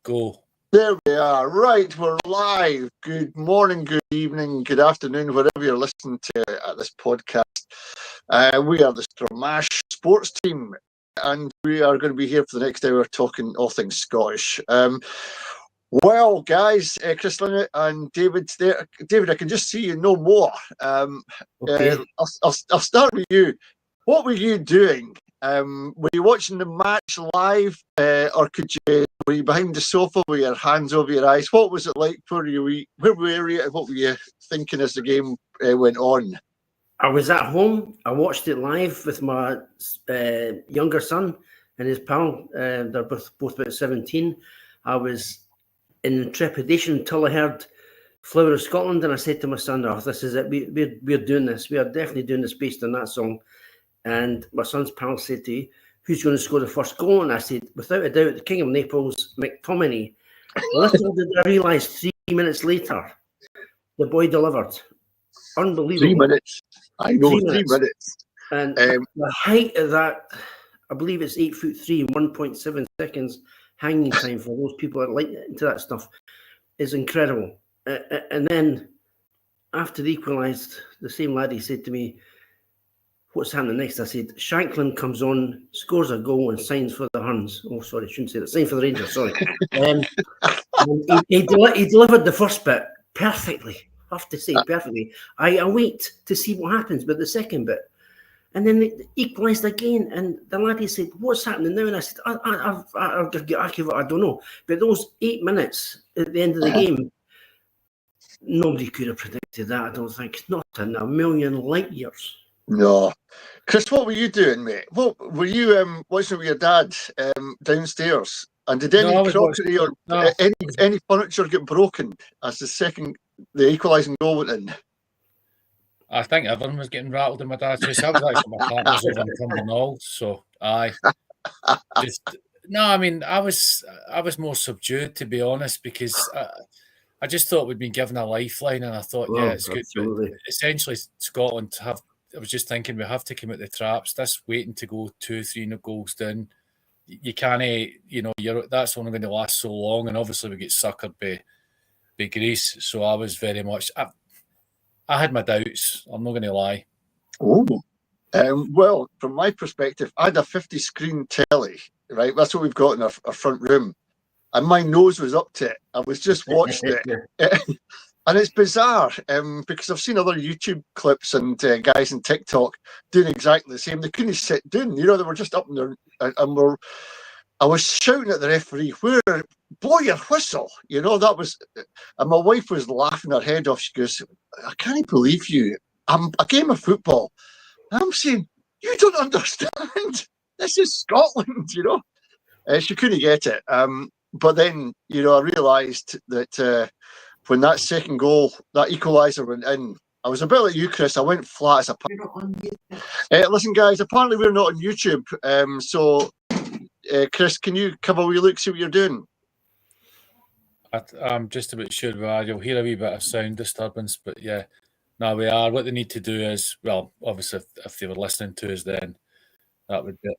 Go. There we are. Right, we're live. Good morning, good evening, good afternoon, wherever you're listening to at this podcast. We are the Stramash sports team, and we are going to be here for the next hour talking all things Scottish. Well, guys, Chris Linnett and David there. David, I can just see you no more. Okay. I'll start with you. What were you doing? Were you watching the match live, or were you behind the sofa with your hands over your eyes? What was it like? Where were you? What were you thinking as the game went on? I was at home. I watched it live with my younger son and his pal. They're both about 17. I was in trepidation until I heard Flower of Scotland, and I said to my son, "Oh, this is it. We're doing this. We are definitely doing this based on that song." And my son's pal said to me, "Who's going to score the first goal?" And I said, without a doubt, the King of Naples, McTominay. Little did I realise 3 minutes later, the boy delivered. Unbelievable. 3 minutes. I know, 3 minutes. And the height of that, I believe it's 8'3", 1.7 seconds hanging time for those people that like into that stuff, is incredible. And then after they equalised, the same laddie said to me, "What's happening next?" I said, "Shanklin comes on, scores a goal and signs for the Huns." Oh, sorry, I shouldn't say that. Signs for the Rangers, sorry. He delivered the first bit perfectly. I have to say, perfectly. I wait to see what happens with the second bit. And then they equalised again, and the laddie said, "What's happening now?" And I said, I don't know. But those 8 minutes at the end of the game, nobody could have predicted that, I don't think. Not in a million light years. No. Chris, what were you doing, mate? What were you watching with your dad downstairs? And did any crockery or any furniture get broken as the equalising goal went in? I think everyone was getting rattled in my dad's house. I was actually my partner's over in Cumbernauld, so I was more subdued, to be honest, because I just thought we'd been given a lifeline, and I thought, it's absolutely. good. But essentially, Scotland I was just thinking we have to come out the traps. This waiting to go 2-3 goals down, you can't. That's only going to last so long, and obviously we get suckered by Greece. So I was very much. I had my doubts. I'm not going to lie. Oh, well, from my perspective, I had a 50-screen telly. Right, that's what we've got in our front room, and my nose was up to it. I was just watching it. And it's bizarre because I've seen other YouTube clips and guys on TikTok doing exactly the same. They couldn't sit down, they were just up in there, and I was shouting at the referee, blow your whistle, that was, and my wife was laughing her head off. She goes, "I can't believe you. I'm a game of football." And I'm saying, "You don't understand. This is Scotland," She couldn't get it. But then, I realised that when that second goal, that equaliser went in, I was a bit like you, Chris. I went flat as a pan. You're not on YouTube. Listen, guys, apparently we're not on YouTube. So, Chris, can you come a wee look, see what you're doing? I'm just about sure we are. You'll hear a wee bit of sound disturbance, but yeah, no, we are. What they need to do is, well, obviously, if they were listening to us, then that would be it.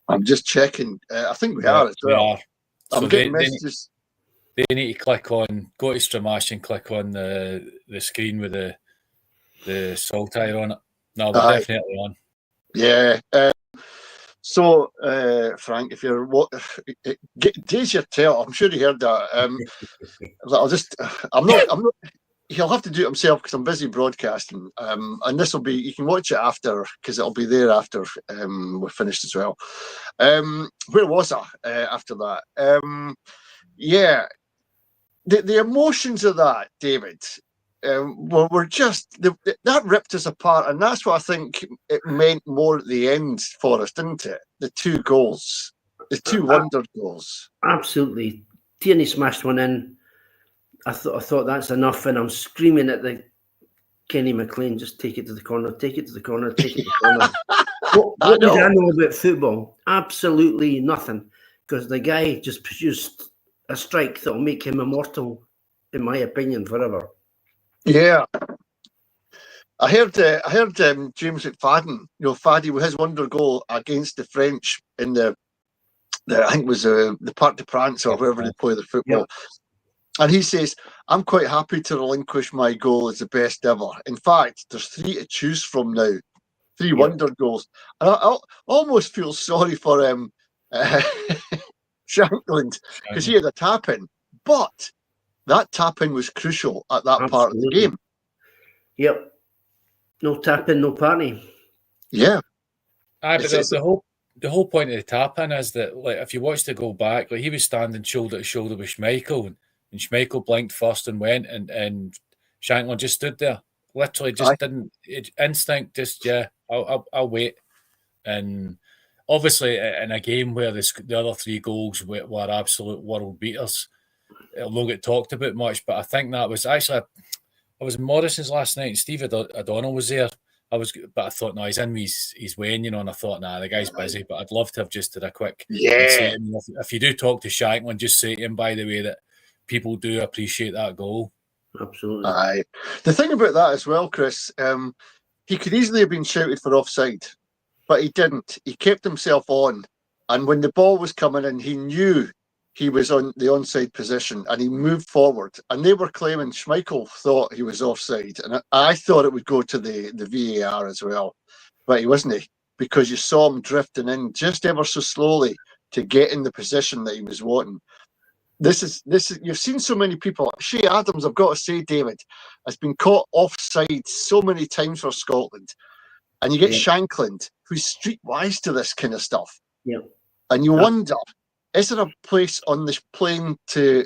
I'm just checking. I think we are as well. We are. I'm getting messages. They need to go to Stramash and click on the screen with the saltire on it. No, we're definitely on. Yeah. So, Frank, if you're Days your tell, I'm sure you heard that. I'm not. He'll have to do it himself because I'm busy broadcasting. And this will be, you can watch it after because it'll be there after we're finished as well. Where was I after that? Yeah. The emotions of that, David, were just that ripped us apart, and that's what I think it meant more at the end for us, didn't it? The 2 goals, the 2 wonder goals. Absolutely, Tierney smashed one in. I thought that's enough, and I'm screaming at the Kenny McLean, just take it to the corner, take it to the corner, take it to the corner. What did I know about football? Absolutely nothing, because the guy just produced a strike that will make him immortal, in my opinion, forever. Yeah, I heard James McFadden, Faddy with his wonder goal against the French in the I think it was the Parc des Princes or wherever they play the football. And he says, I'm quite happy to relinquish my goal as the best ever. In fact, there's 3 to choose from now. 3 wonder goals. And I almost feel sorry for Shankland, because he had a tap-in. But that tap-in was crucial at that part of the game. Yep. No tap-in, no party. Yeah. But the whole point of the tap-in is that, like, if you watch the goal back, like, he was standing shoulder to shoulder with Schmeichel, and Schmeichel blinked first and went, and Shankland just stood there. Literally just didn't... instinct, just, I'll wait. And obviously, in a game where the other 3 goals were absolute world beaters, it'll not get talked about much, but I think that was actually... I was in Morrison's last night, and Steve O'Donnell was there. But I thought, no, he's in with his Wayne, you know, and I thought, nah, the guy's busy, but I'd love to have just did a quick... Yeah. If you do talk to Shankland, just say to him, by the way, that people do appreciate that goal. Absolutely. Aye. The thing about that as well, Chris, he could easily have been shouted for offside, but he didn't. He kept himself on, and when the ball was coming in, he knew he was on the onside position, and he moved forward. And they were claiming Schmeichel thought he was offside, and I thought it would go to the VAR as well, but he wasn't, because you saw him drifting in just ever so slowly to get in the position that he was wanting. This is you've seen so many people. Shea Adams, I've got to say, David, has been caught offside so many times for Scotland, and you get Shankland, who's streetwise to this kind of stuff. Yeah, and you wonder, is there a place on this plane to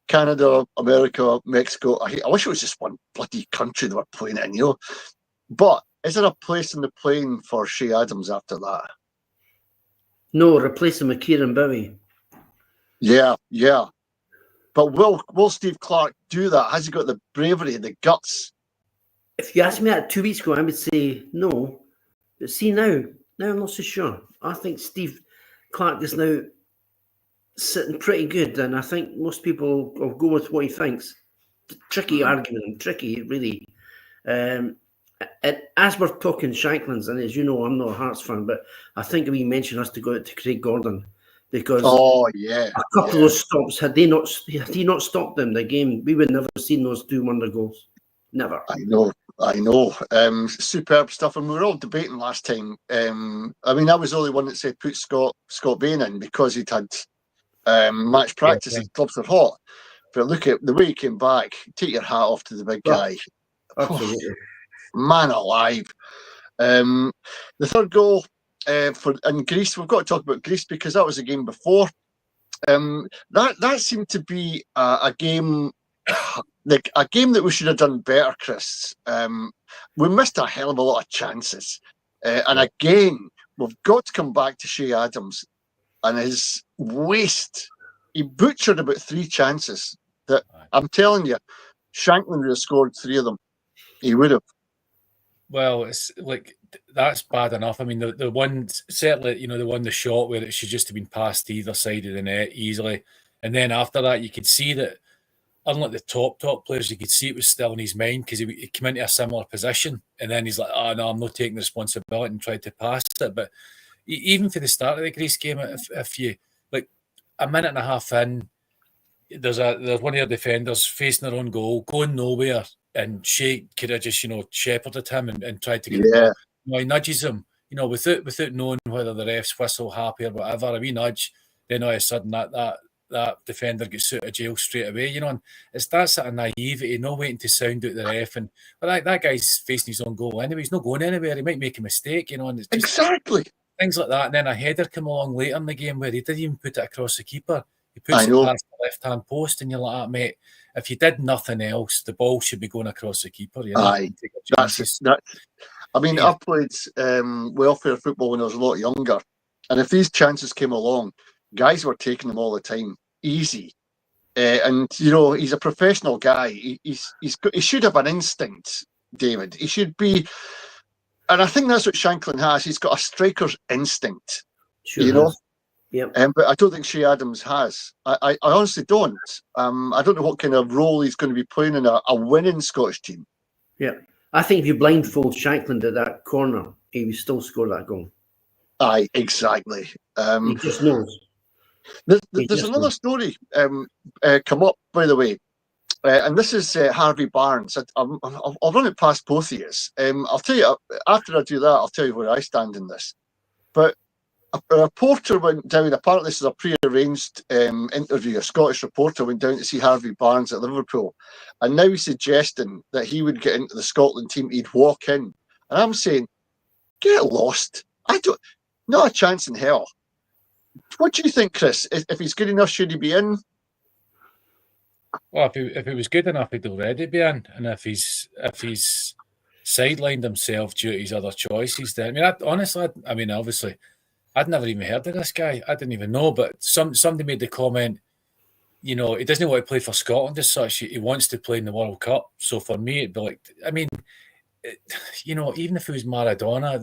Canada, America, Mexico? I wish it was just one bloody country they were playing in, you know. But is there a place in the plane for Shea Adams after that? No, replace him with Kieran Bowie. Yeah. But will Steve Clark do that? Has he got the bravery, the guts? If you asked me that 2 weeks ago, I would say no. But see now I'm not so sure. I think Steve Clark is now sitting pretty good, and I think most people will go with what he thinks. Tricky argument, tricky really. And as we're talking Shanklands, and as you know, I'm not a Hearts fan, but I think we mentioned us to go out to Craig Gordon, because a couple of those stops, had he not stopped them, the game, we would never have seen those 2 wonder goals. Never. I know. Superb stuff. And we were all debating last time. I mean, I was the only one that said put Scott Bain in because he'd had match practice. His clubs are hot. But look at the way he came back. Take your hat off to the big guy. Absolutely. Man alive. The third goal in Greece, we've got to talk about Greece because that was a game before. That seemed to be a game, like a game that we should have done better, Chris. We missed a hell of a lot of chances. And again, we've got to come back to Shea Adams and his waste. He butchered about 3 chances that I'm telling you, Shankland would have scored 3 of them. He would have. Well, it's like, that's bad enough. I mean, the one, certainly, you know, the shot where it should just have been passed either side of the net easily. And then after that, you could see that, unlike the top players, you could see it was still in his mind because he came into a similar position. And then he's like, oh, no, I'm not taking responsibility, and tried to pass it. But even for the start of the Greece game, if you, like, a minute and a half in, there's one of your defenders facing their own goal, going nowhere, and Shea could have just, you know, shepherded him and tried to get the ball. You know, he nudges him, you know, without knowing whether the ref's whistle happy or whatever. A wee nudge, then all of a sudden that defender gets out of jail straight away, you know. And it's that sort of naivety, not waiting to sound out the ref. And but that guy's facing his own goal anyway. He's not going anywhere. He might make a mistake, you know. And it's just exactly things like that. And then a header come along later in the game where he didn't even put it across the keeper. He puts it past the left-hand post, and you're like, mate, if you did nothing else, the ball should be going across the keeper. You know? Aye, that's. I mean, I played welfare football when I was a lot younger, and if these chances came along, guys were taking them all the time, easy. And you know, he's a professional guy. He should have an instinct, David. He should be, and I think that's what Shankland has. He's got a striker's instinct. Sure, you know. Yep. But I don't think Shea Adams has. I honestly don't. I don't know what kind of role he's going to be playing in a winning Scottish team. Yeah. I think if you blindfold Shankland at that corner, he would still score that goal. Aye, exactly. He just knows. There's another story come up, by the way, and this is Harvey Barnes. I'll run it past both of you. I'll tell you, after I do that, I'll tell you where I stand in this. But a reporter went down, apparently this is a pre-arranged interview, a Scottish reporter went down to see Harvey Barnes at Liverpool, and now he's suggesting that he would get into the Scotland team, he'd walk in. And I'm saying, get lost. Not a chance in hell. What do you think, Chris? If he's good enough, should he be in? Well, if he was good enough, he'd already be in. And if he's sidelined himself due to his other choices, then obviously, I'd never even heard of this guy. I didn't even know. But somebody made the comment, he doesn't want to play for Scotland as such. He wants to play in the World Cup. So for me, it'd be like, even if it was Maradona,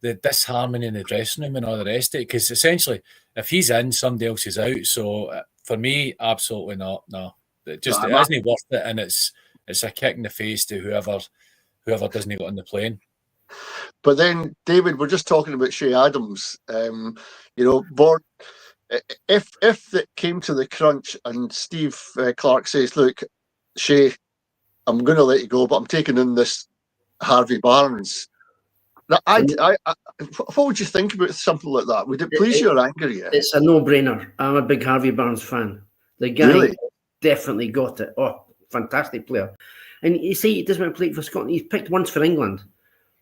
the disharmony in the dressing room and all the rest of it, because essentially, if he's in, somebody else is out. So for me, absolutely not. No, it isn't worth it, and it's a kick in the face to whoever doesn't get on the plane. But then, David, we're just talking about Shea Adams. If it came to the crunch and Steve Clarke says, "Look, Shea, I'm going to let you go, but I'm taking in this Harvey Barnes." What would you think about something like that? Would it please you or anger you? It's a no-brainer. I'm a big Harvey Barnes fan. The guy definitely got it. Oh, fantastic player. And you say he doesn't want to play for Scotland. He's picked once for England.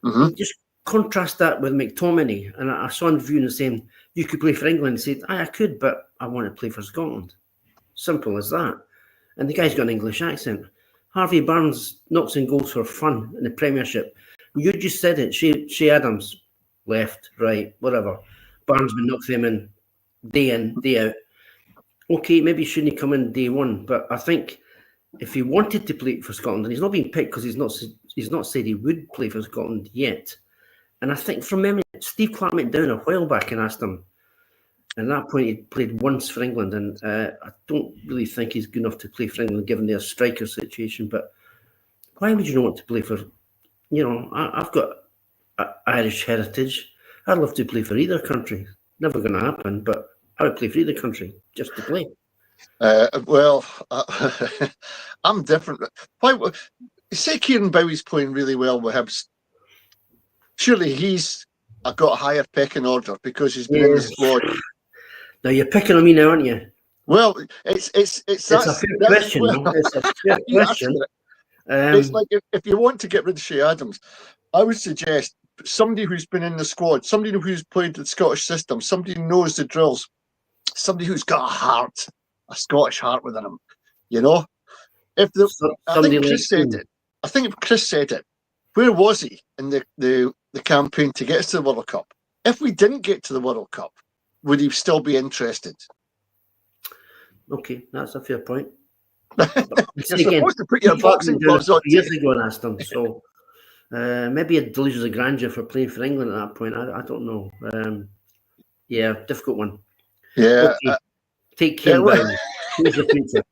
Mm-hmm. You just contrast that with McTominay. And I saw him viewing and saying, you could play for England. He said, I could, but I want to play for Scotland. Simple as that. And the guy's got an English accent. Harvey Barnes knocks in goals for fun in the Premiership. You just said it. Shea Adams, left, right, whatever. Barnesman knocks them in, day out. Okay, maybe he shouldn't come in day one, but I think if he wanted to play for Scotland, and he's not being picked because he's not said he would play for Scotland yet. And I think from memory, Steve Clarke went down a while back and asked him. And at that point, he played once for England, and I don't really think he's good enough to play for England given their striker situation. But why would you not want to play for? I've got Irish heritage. I'd love to play for either country. Never going to happen, but I would play for either country just to play. I'm different. Why? Say Kieran Bowie's playing really well with Hibs. Surely he's got a higher pecking order because he's been in the squad. Now you're picking on me now, aren't you? Well, it's a fair question. It's a fair question. It's like if you want to get rid of Shea Adams, I would suggest somebody who's been in the squad, somebody who's played the Scottish system, somebody who knows the drills, somebody who's got a heart, a Scottish heart within him. I think Chris said it. Where was he in the campaign to get us to the World Cup? If we didn't get to the World Cup, would he still be interested? Okay, that's a fair point. You're supposed to put your boxing gloves on. Years ago, and asked him. So maybe a delusions of grandeur for playing for England at that point. I don't know. Difficult one. Yeah. Okay. Take care. Who's your future?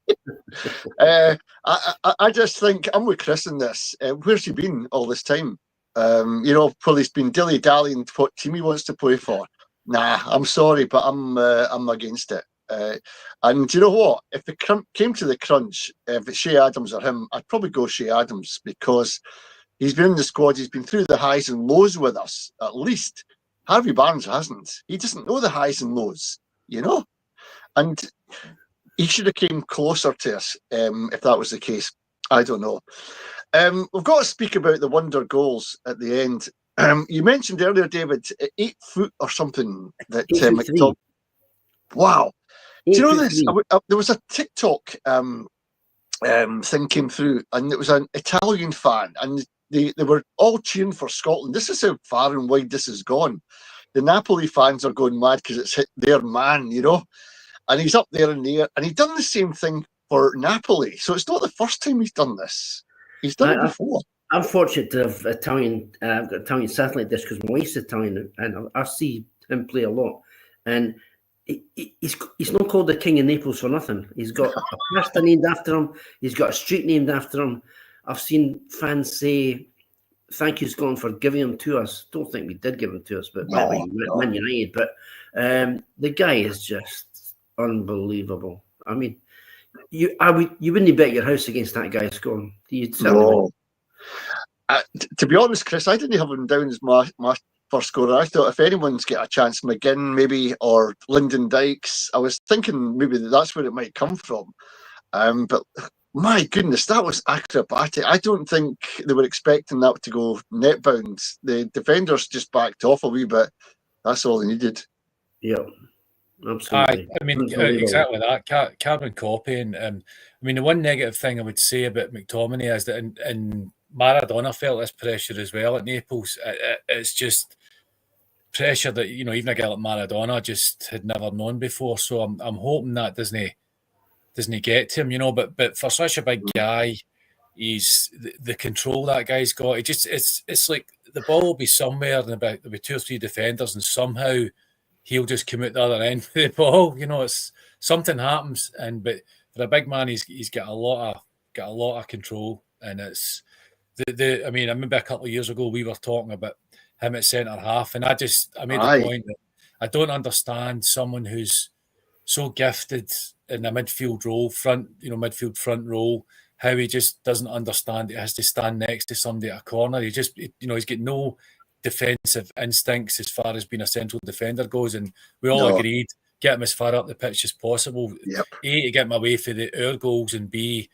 I just think I'm with Chris in this. Where's he been all this time? He's been dilly-dallying what team he wants to play for. Nah, I'm sorry, but I'm against it. And you know what? If it came to the crunch, if it's Shea Adams or him, I'd probably go Shea Adams because he's been in the squad. He's been through the highs and lows with us, at least. Harvey Barnes hasn't. He doesn't know the highs and lows, And he should have came closer to us if that was the case. I don't know. We've got to speak about the wonder goals at the end. You mentioned earlier, David, 8 foot or something that McTominay. Wow. Do you know this? There was a TikTok thing came through, and it was an Italian fan, and they were all cheering for Scotland. This is how far and wide this has gone. The Napoli fans are going mad because it's hit their man, and he's up there in the air, and he's done the same thing for Napoli. So it's not the first time he's done this. He's done it before. I'm fortunate to have Italian. I've got Italian satellite dish because my wife's Italian, and I see him play a lot. And he's not called the King of Naples for nothing. He's got a pasta named after him. He's got a street named after him. I've seen fans say, "Thank you, Scotland, for giving him to us." Don't think we did give him to us, but Man United. But the guy is just unbelievable. I mean, you wouldn't bet your house against that guy scoring. You'd certainly wouldn't. To be honest, Chris, I didn't have him down as my first scorer. I thought if anyone's got a chance, McGinn maybe, or Lyndon Dykes. I was thinking maybe that's where it might come from. But my goodness, that was acrobatic. I don't think they were expecting that to go net bound. The defenders just backed off a wee bit. That's all they needed. Yeah, absolutely. I mean, exactly that. Carbon copy. And I mean, the one negative thing I would say about McTominay is that in Maradona felt this pressure as well at Naples. It's just pressure that, you know, even a guy like Maradona just had never known before. So I'm hoping that doesn't get to him, you know. But for such a big guy, he's the control that guy's got. It's like the ball will be somewhere and there'll be 2 or 3 defenders, and somehow he'll just come out the other end with the ball. You know, it's something happens, but for a big man, he's got a lot of control, and it's I mean, I remember a couple of years ago we were talking about him at centre half, and I made the point that I don't understand someone who's so gifted in a midfield front row, how he just doesn't understand he has to stand next to somebody at a corner. He's got no defensive instincts as far as being a central defender goes, and we all agreed get him as far up the pitch as possible. Yep. A, to get him away for our goals, and B,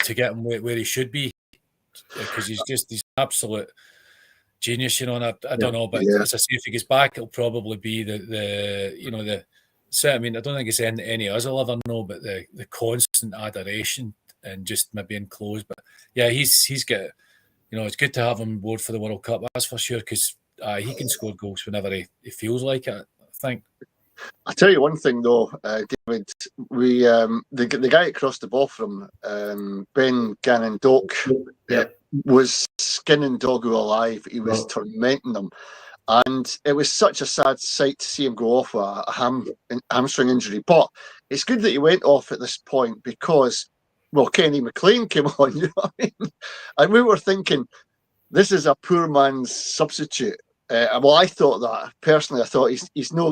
to get him where he should be, because he's an absolute genius, you know. And I don't know, but as I say, if he gets back, it'll probably be so I mean, I don't think it's any of us will ever know, but the constant adoration and just maybe enclosed. But yeah, he's got, you know, it's good to have him on board for the World Cup, that's for sure, because he can score goals whenever he feels like it, I think. I'll tell you one thing though, David. We the guy across the ball from Ben Gannon Doak was skinning Doggo alive. He was tormenting them. And it was such a sad sight to see him go off with a hamstring injury. But it's good that he went off at this point because, well, Kenny McLean came on, you know what I mean? And we were thinking, this is a poor man's substitute. Well, I thought that. Personally, I thought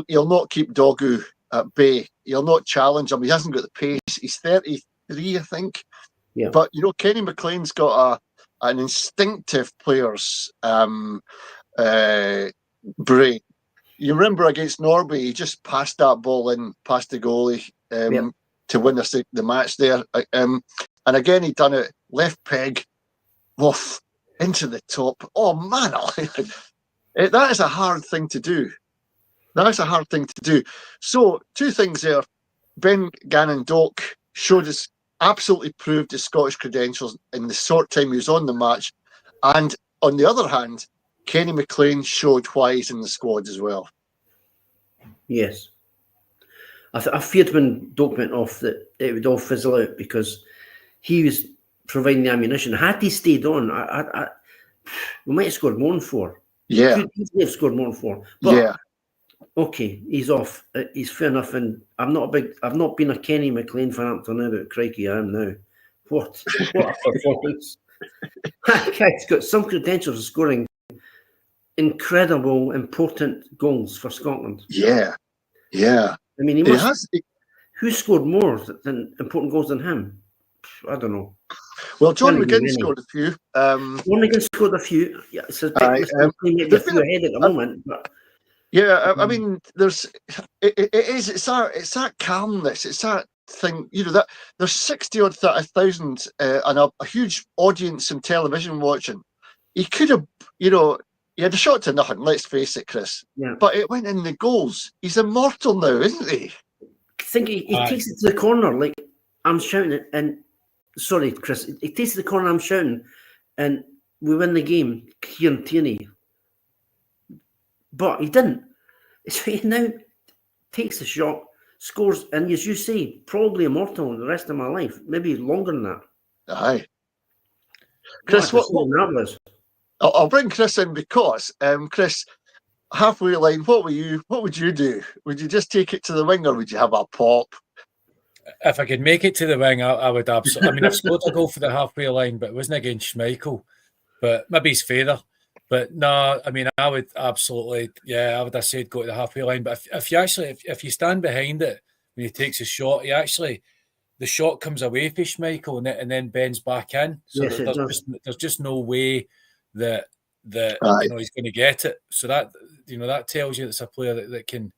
he'll not keep Dogu at bay. He'll not challenge him. He hasn't got the pace. He's 33, I think. Yeah. But, you know, Kenny McLean's got an instinctive player's brain. You remember against Norway, he just passed that ball in past the goalie to win the match there. And again, he done it left peg, woof, into the top. Oh man, that is a hard thing to do. So 2 things there. Ben Gannon Doak absolutely proved his Scottish credentials in the short time he was on the match, and on the other hand, Kenny McLean showed why he's in the squad as well. Yes. I feared when Doak went off that it would all fizzle out because he was providing the ammunition. Had he stayed on, we might have scored more than 4. Yeah. Could easily have scored more than 4. But okay, he's off. He's fair enough. And I've not been a Kenny McLean fan up till now, but crikey, I am now. What a performance. That guy's got some credentials of scoring incredible, important goals for Scotland. Yeah. I mean, who scored more than important goals than him? I don't know. Well, John McGinn scored a few. John McGinn scored a few. Yeah, it's a bit maybe a few ahead at the moment. But I mean, it's that calmness. It's that thing, you know, that there's 60,000 and a huge audience in television watching. He could have, you know, he had a shot to nothing, let's face it, Chris. Yeah. But it went in the goals. He's immortal now, isn't he? I think he takes it to the corner, like I'm shouting it, and sorry, Chris, he takes it to the corner, I'm shouting, and we win the game, Kieran Tierney. But he didn't. So he now takes the shot, scores, and as you say, probably immortal the rest of my life, maybe longer than that. Aye. Chris, what that was? I'll bring Chris in because, Chris, halfway line, what would you do? Would you just take it to the wing or would you have a pop? If I could make it to the wing, I would absolutely. I mean, I've scored a goal for the halfway line, but it wasn't against Schmeichel. But maybe he's fairer. But no, I mean, I would absolutely, I would have said go to the halfway line. But if you stand behind it, when he takes a shot, the shot comes away from Schmeichel and then bends back in. So Yes, there's just no way that Aye. he's going to get it. So that that tells you it's a player that can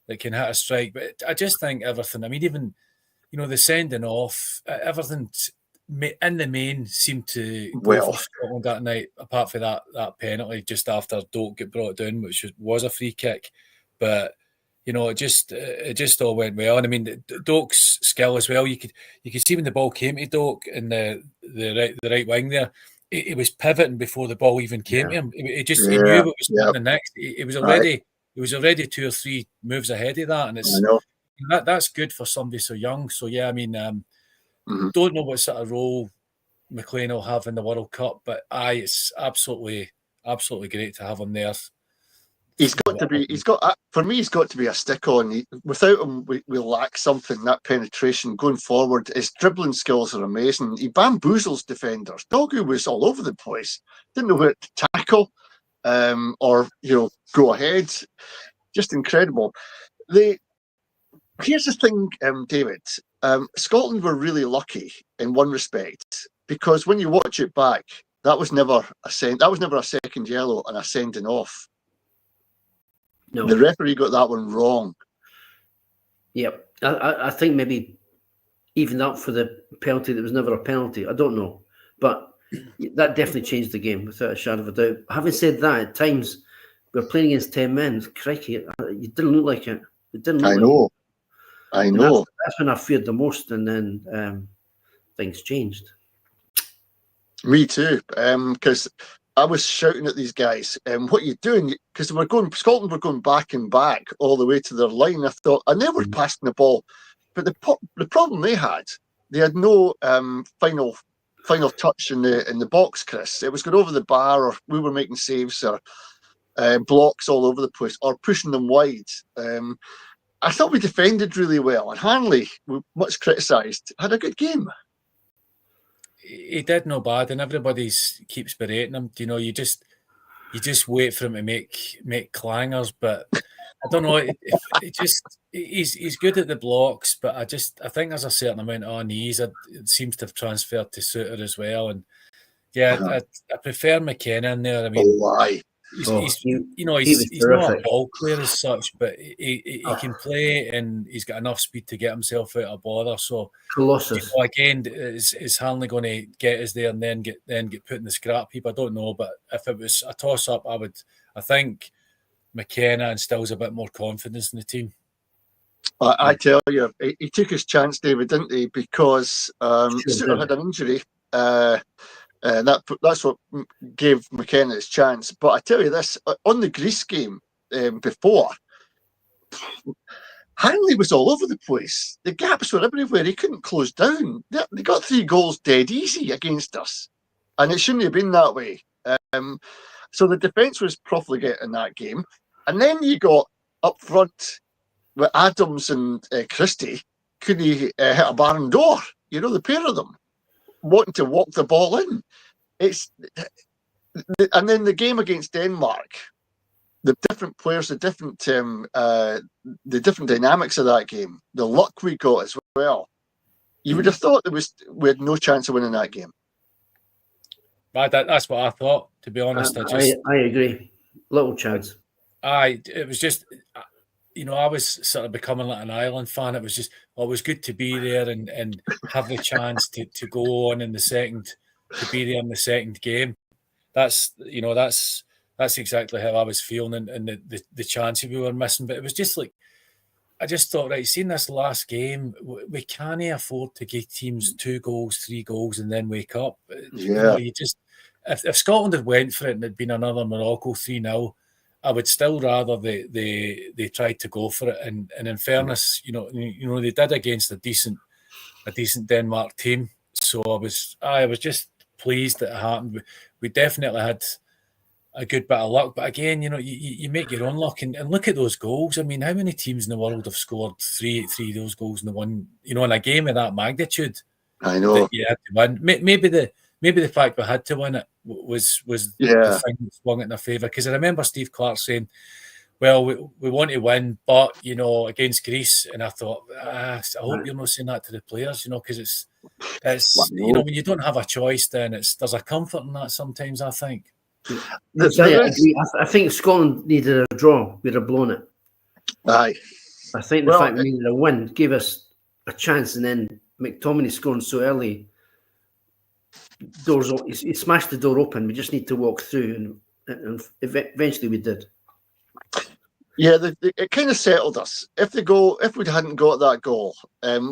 hit a strike. But I just think everything. I mean, even the sending off, everything in the main seemed to go for Scotland that night. Apart from that penalty just after Doak got brought down, which was a free kick, but. It just all went well. And I mean, Doak's skill as well. You could see when the ball came to Doak in the right wing there, he was pivoting before the ball even came to him. He knew what was happening next. He was already 2 or 3 moves ahead of that, and that's good for somebody so young. So yeah, I mean, don't know what sort of role McLean will have in the World Cup, but it's absolutely great to have him there. He's got to be. For me, he's got to be a stick on. Without him, we lack something. That penetration going forward, his dribbling skills are amazing. He bamboozles defenders. Dogu was all over the place. Didn't know where to tackle, or go ahead. Just incredible. Here's the thing, David. Scotland were really lucky in one respect because when you watch it back, that was never a second yellow and a sending off. No. The referee got that one wrong. Yep. I think maybe even up for the penalty that was never a penalty. I don't know. But that definitely changed the game without a shadow of a doubt. Having said that, at times we were playing against 10 men. Crikey, it didn't look like it. It didn't look I know. That's when I feared the most, and then things changed. Me too. Because I was shouting at these guys, what are you doing? Because Scotland were going back and back all the way to their line. I thought, and they were passing the ball. But the problem they had no final touch in the box, Chris. It was going over the bar, or we were making saves, or blocks all over the place, or pushing them wide. I thought we defended really well. And Hanley, much criticised, had a good game. He did no bad, and everybody keeps berating him. You just wait for him to make clangers, but I don't know. He's good at the blocks, but I think there's a certain amount of unease. It seems to have transferred to Suter as well, and I prefer McKenna in there. I mean, he's not a ball player as such, but he can play, and he's got enough speed to get himself out of bother. So Colossus. Again, is Hanley going to get us there and then get put in the scrap heap? I don't know, but if it was a toss up, I think McKenna instills a bit more confidence in the team. I tell you, he took his chance, David, didn't he? Because Suter had an injury. That's what gave McKenna his chance. But I tell you this, on the Greece game before, Hanley was all over the place. The gaps were everywhere. He couldn't close down. They got 3 goals dead easy against us. And it shouldn't have been that way. So the defence was profligate in that game. And then you got up front with Adams and Christie. Couldn't he hit a barn door? The pair of them wanting to walk the ball in. And then the game against Denmark, the different players, the different dynamics of that game, the luck we got as well. You would have thought we had no chance of winning that game. That's what I thought, to be honest. I agree. Little chance. It was just, I was sort of becoming like an Ireland fan. It was just always good to be there and have the chance to go on in the second, to be there in the second game. That's exactly how I was feeling, and the chances we were missing. But it was just like, I just thought, right, seeing this last game, we can't afford to give teams 2 goals, 3 goals, and then wake up. Yeah. If Scotland had went for it and it'd been another Morocco 3-0, I would still rather they tried to go for it. And in fairness, they did against a decent Denmark team. So I was just pleased that it happened. We definitely had a good bit of luck, but again, you make your own luck, and look at those goals. I mean, how many teams in the world have scored three of those goals in the one, in a game of that magnitude? I know. That you had to win. Maybe the fact we had to win it was the thing that swung it in our favour. Because I remember Steve Clark saying, well, we want to win, but, you know, against Greece. And I thought, I hope you're not saying that to the players, you know, because it's you know, when you don't have a choice, then there's a comfort in that sometimes, I think. I agree. I think Scotland needed a draw. We'd have blown it. Aye. I think the fact we needed a win gave us a chance, and then McTominay scoring so early, he smashed the door open. We just need to walk through, and eventually we did. Yeah, it kind of settled us. If we hadn't got that goal,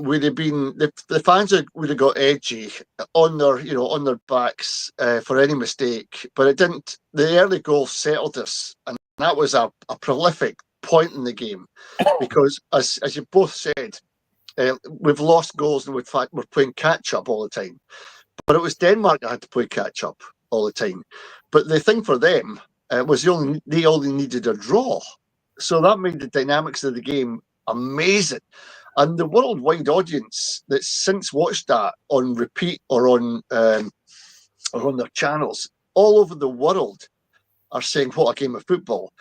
we'd have been the fans would have got edgy on their backs for any mistake. But it didn't. The early goal settled us, and that was a prolific point in the game, because as you both said, we've lost goals, and in fact we're playing catch up all the time. But it was Denmark that had to play catch up all the time. But the thing for them was they only needed a draw. So that made the dynamics of the game amazing. And the worldwide audience that's since watched that on repeat or on their channels all over the world are saying, what a game of football.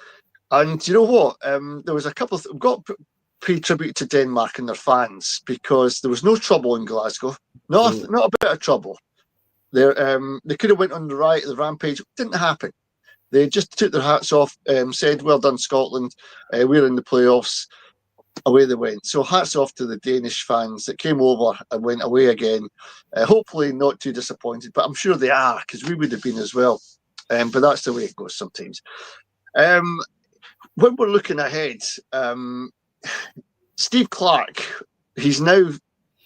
And you know what? There was a couple we've got to pay tribute to Denmark and their fans, because there was no trouble in Glasgow. Not a bit of trouble. They could have went on the rampage. It didn't happen. They just took their hats off, said, well done, Scotland. We're in the playoffs. Away they went. So hats off to the Danish fans that came over and went away again. Hopefully not too disappointed, but I'm sure they are, because we would have been as well. But that's the way it goes sometimes. When we're looking ahead, Steve Clarke, he's now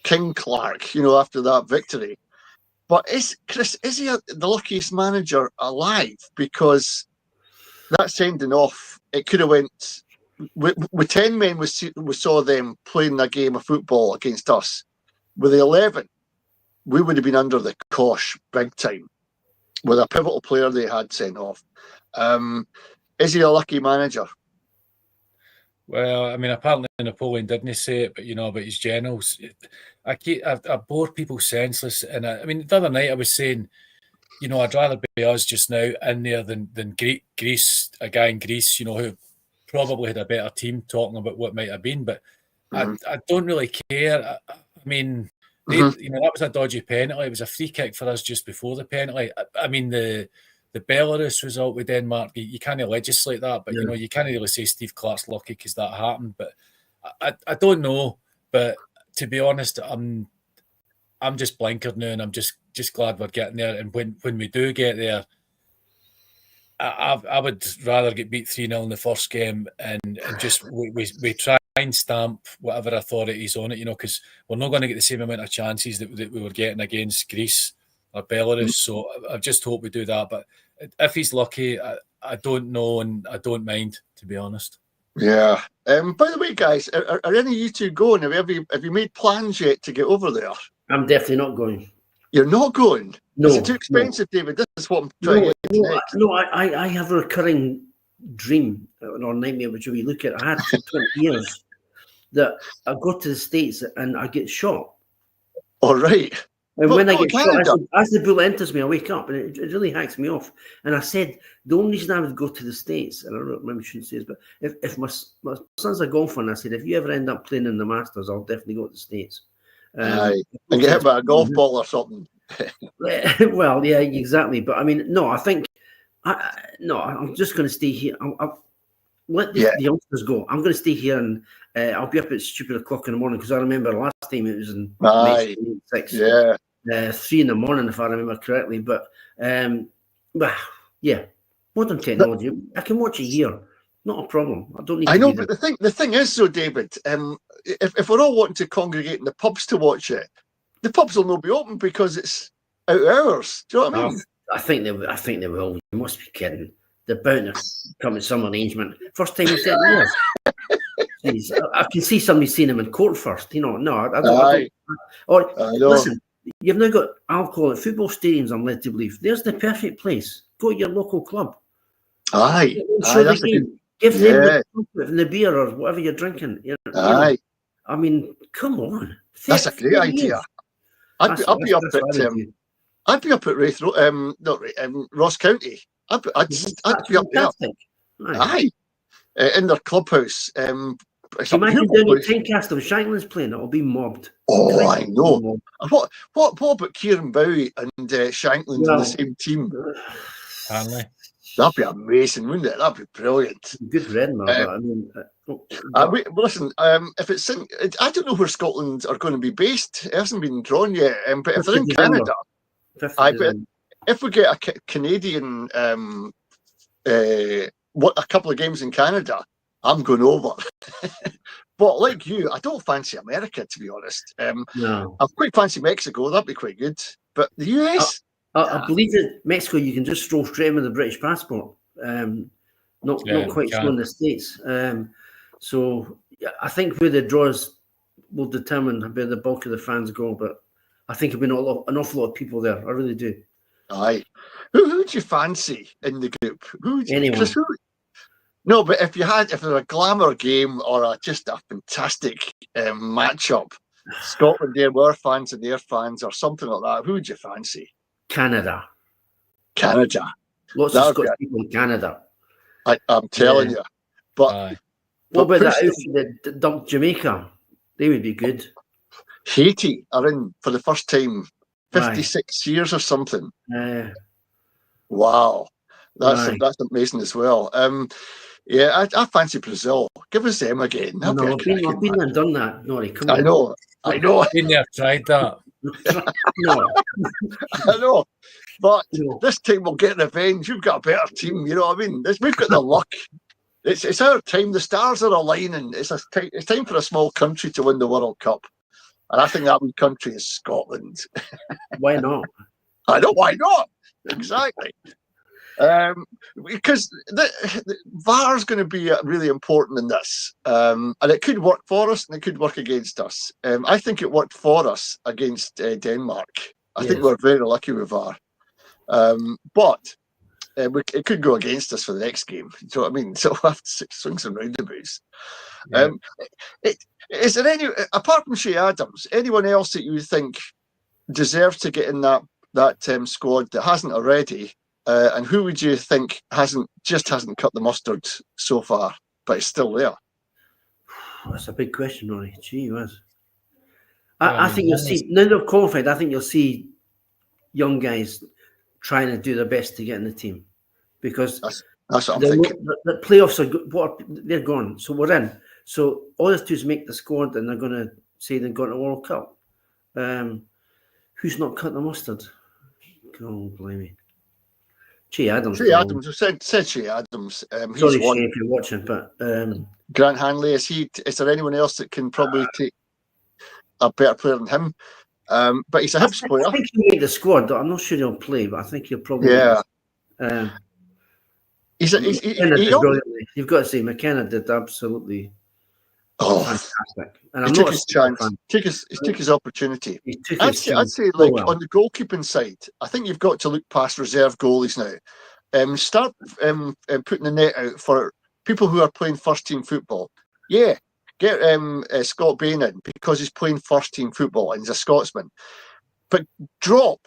King Clarke, after that victory. But is he the luckiest manager alive? Because that sending off, it could have went with 10 men. We saw them playing a game of football against us. With the 11, we would have been under the cosh big time with a pivotal player they had sent off. Is he a lucky manager? Well, I mean, apparently Napoleon didn't say it, but about his generals, I bore people senseless. And I mean, the other night I was saying, I'd rather be us just now in there than Greece, a guy in Greece, who probably had a better team, talking about what might have been. But I don't really care. I mean, that was a dodgy penalty. It was a free kick for us just before the penalty. I mean, the Belarus result with Denmark, you can't legislate that, but you can't really say Steve Clarke's lucky because that happened. But I don't know. But to be honest, I'm just blinkered now, and I'm just glad we're getting there. And when we do get there, I would rather get beat 3-0 in the first game and just we try and stamp whatever authorities on it, because we're not going to get the same amount of chances that we were getting against Greece or Belarus. So I just hope we do that. But if he's lucky, I don't know, and I don't mind, to be honest. Yeah. By the way, guys, are any of you two going? Have you made plans yet to get over there? I'm definitely not going. You're not going? No. Is it too expensive, David? This is what I'm trying to get next. No, I have a recurring dream or nightmare, which we look at. I had for 20 years that I go to the States and I get shot. All right. And when I get shot, as the bullet enters me, I wake up, and it really hacks me off. And I said, the only reason I would go to the States, and I don't know, maybe I shouldn't say this, but if my son's a golfer, and I said, if you ever end up playing in the Masters, I'll definitely go to the States. And get hit by a golf ball or something. Well, yeah, exactly. But I mean, no, I think, I'm just going to stay here. I'll let the youngsters go. I'm going to stay here, and I'll be up at stupid o'clock in the morning, because I remember last time it was in May 6. Yeah. 3 in the morning, if I remember correctly. But yeah, modern technology. I can watch it here. Not a problem. I don't need. I know, but the thing is, though, David, if we're all wanting to congregate in the pubs to watch it, the pubs will not be open because it's out of hours. Do you know what I mean? I think they will. You must be kidding. They're bound to come to some arrangement. First time we said yes. Jeez, I can see somebody seeing him in court first. No, I don't. Or listen, you've now got alcohol at football stadiums, I'm led to believe. There's the perfect place. Go to your local club. Aye. That's the game. Give them the beer or whatever you're drinking. Aye. I mean, come on. That's a great idea. I'd be up at Ross County. I'd be up there. Aye. in their clubhouse. Imagine down at Tynecastle, Shankland's playing, it'll be mobbed. Oh, I know. What about Kieran Bowie and Shankland in the same team? Hanley. That'd be amazing, wouldn't it? That'd be brilliant. Good for Edinburgh, but I mean... listen, if it's I don't know where Scotland are going to be based. It hasn't been drawn yet. But if they're in Canada, if we get a Canadian, a couple of games in Canada, I'm going over. But like you, I don't fancy America, to be honest. No. I quite fancy Mexico. That'd be quite good. But the US... I believe that Mexico, you can just stroll straight in with a British passport. Not quite so in the States. So I think where the draws will determine where the bulk of the fans go. But I think there'll be an awful lot of people there. I really do. Aye. Who would you fancy in the group? Anyone. No, but if there's a glamour game or just a fantastic matchup, Scotland, their fans and their fans, or something like that, who would you fancy? Canada. Lots of Scottish people in Canada. I'm telling you. But what about that outfit that dumped Jamaica? They would be good. Haiti are in for the first time, 56 years or something. Wow. That's amazing as well. I fancy Brazil. Give us them again. I've been there and done that. Nori, come on. I know. Been there, tried that. No. I know. But this time we'll get revenge. You've got a better team, you know what I mean? We've got the luck. It's our time. The stars are aligning. It's time for a small country to win the World Cup. And I think that wee country is Scotland. Why not? I know, why not? Exactly. Because the VAR is going to be really important in this. And it could work for us and it could work against us. I think it worked for us against Denmark. I think we're very lucky with VAR. But it could go against us for the next game. Do you know what I mean? So we'll have to swings and roundabouts. Yeah. Is there any, apart from Shea Adams, anyone else that you think deserves to get in that squad that hasn't already? And who would you think hasn't cut the mustard so far, but is still there? That's a big question, Rory. Gee whiz. I think you'll see, now they're qualified, I think you'll see young guys trying to do their best to get in the team. Because that's what I'm thinking. The playoffs are good. They're gone. So we're in. So all they have to do is make the squad and they're going to say they've got a World Cup. Who's not cut the mustard? Oh, blimey. me. Shea Adams. Said Shea Adams. Sorry, Shea, if you're watching, but Grant Hanley, is there anyone else that can probably take a better player than him? But he's a Hibs player. I think he'll make the squad. I'm not sure he'll play, but I think he'll probably. He's brilliantly. You've got to say McKenna did absolutely fantastic. And he took his chance. He took his opportunity. I'd say on the goalkeeping side, I think you've got to look past reserve goalies now. Start putting the net out for people who are playing first team football. Yeah, get Scott Bain in because he's playing first team football and he's a Scotsman. But drop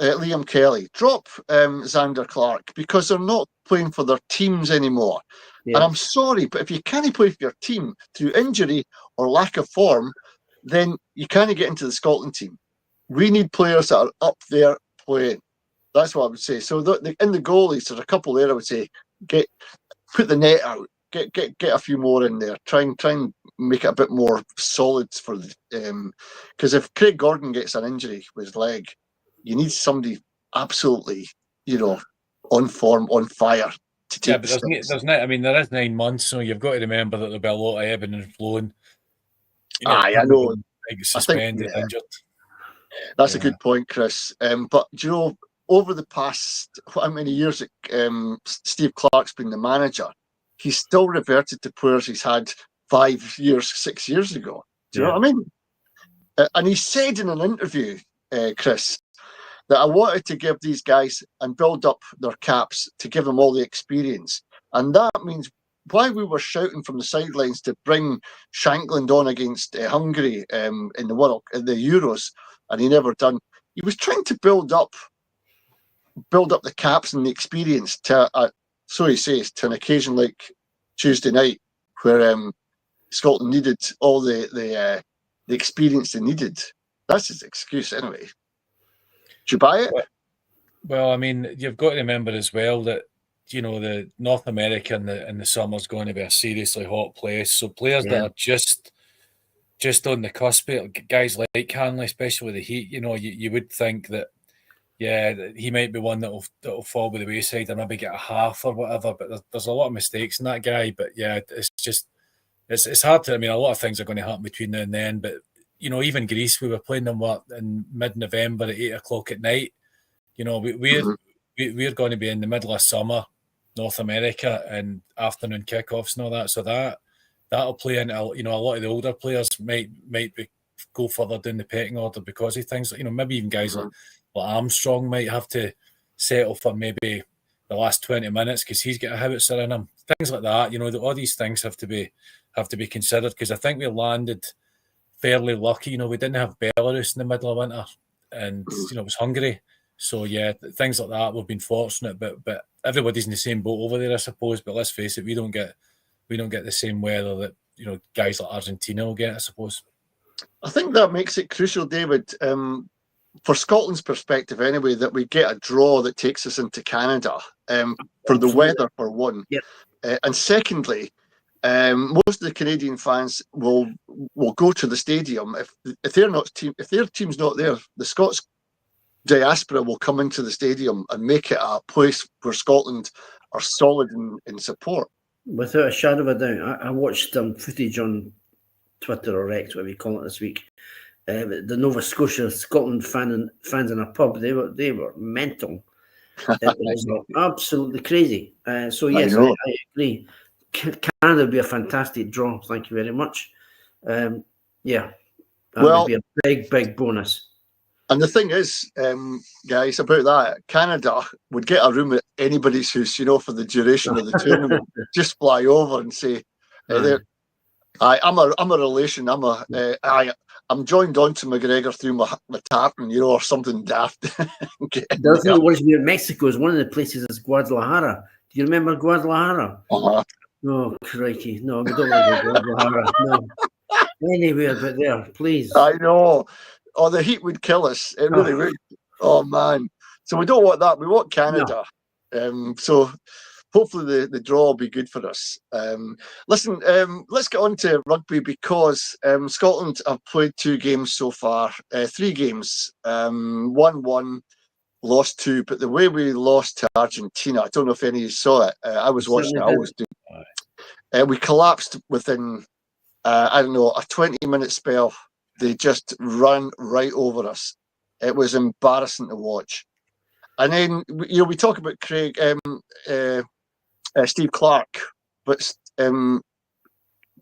Liam Kelly, drop Xander Clark because they're not playing for their teams anymore. Yeah. And I'm sorry, but if you can't play for your team through injury or lack of form, then you can't get into the Scotland team. We need players that are up there playing. That's what I would say. So in the goalies, there's a couple there. I would say put the net out, get a few more in there. Try and make it a bit more solid for the. Because if Craig Gordon gets an injury with his leg, you need somebody absolutely, on form, on fire to take. Yeah, but there is 9 months, so you've got to remember that there'll be a lot of ebbing and flowing. I know. Suspended, injured. That's a good point, Chris. But over the past how many years Steve Clark's been the manager, he's still reverted to players he's had 5 years, 6 years ago. Do you know what I mean? And he said in an interview, Chris, that I wanted to give these guys and build up their caps to give them all the experience. And that means why we were shouting from the sidelines to bring Shankland on against Hungary in the Euros, and he never done. He was trying to build up the caps and the experience to, so he says, to an occasion like Tuesday night, where Scotland needed all the experience they needed. That's his excuse anyway. Do you buy it? Well, I mean, you've got to remember as well that the North America in the summer is going to be a seriously hot place. So players that are just on the cusp, guys like Hanley, especially with the heat, you would think that he might be one that'll fall by the wayside and maybe get a half or whatever. But there's a lot of mistakes in that guy. But yeah, it's hard to. I mean, a lot of things are going to happen between now and then. But even Greece, we were playing them in mid-November at 8:00 at night. We're going to be in the middle of summer, North America, and afternoon kickoffs and all that. So that'll play into a lot of the older players might go further down the pecking order because of things. Maybe even guys like Armstrong might have to settle for maybe the last 20 minutes because he's got a howitzer in him. Things like that. All these things have to be considered because I think we landed fairly lucky. We didn't have Belarus in the middle of winter, and it was Hungary. So yeah, things like that. We've been fortunate, but everybody's in the same boat over there, I suppose. But let's face it, we don't get the same weather that guys like Argentina will get, I suppose. I think that makes it crucial, David, for Scotland's perspective anyway, that we get a draw that takes us into Canada for the weather, for one. Yep. And secondly, most of the Canadian fans will go to the stadium if their team's not there. The Scots diaspora will come into the stadium and make it a place where Scotland are solid in support. Without a shadow of a doubt. I watched footage on Twitter or X, whatever you call it, this week. The Nova Scotia Scotland fans in a pub, they were mental. It was absolutely crazy. So yes, I agree. Canada would be a fantastic draw. Thank you very much. That would be a big bonus. And the thing is, guys, about that, Canada would get a room at anybody's house, for the duration of the tournament. Just fly over and say, I'm a relation. I'm joined on to McGregor through my tartan, or something daft. The other thing that worries me about Mexico is one of the places is Guadalajara. Do you remember Guadalajara? Uh-huh. Oh, crikey. No, we don't want to go to Guadalajara. No. Anywhere but there, please. I know. Oh, the heat would kill us. It really would. Oh, man. So we don't want that. We want Canada. No. So hopefully the draw will be good for us. Listen, let's get on to rugby because Scotland have played 2 games so far. 3 games. 1-1, lost 2. But the way we lost to Argentina, I don't know if any of you saw it. I was watching it. I always do. We collapsed within, a 20-minute spell. They just ran right over us. It was embarrassing to watch. And then, we talk about Craig, Steve Clark, but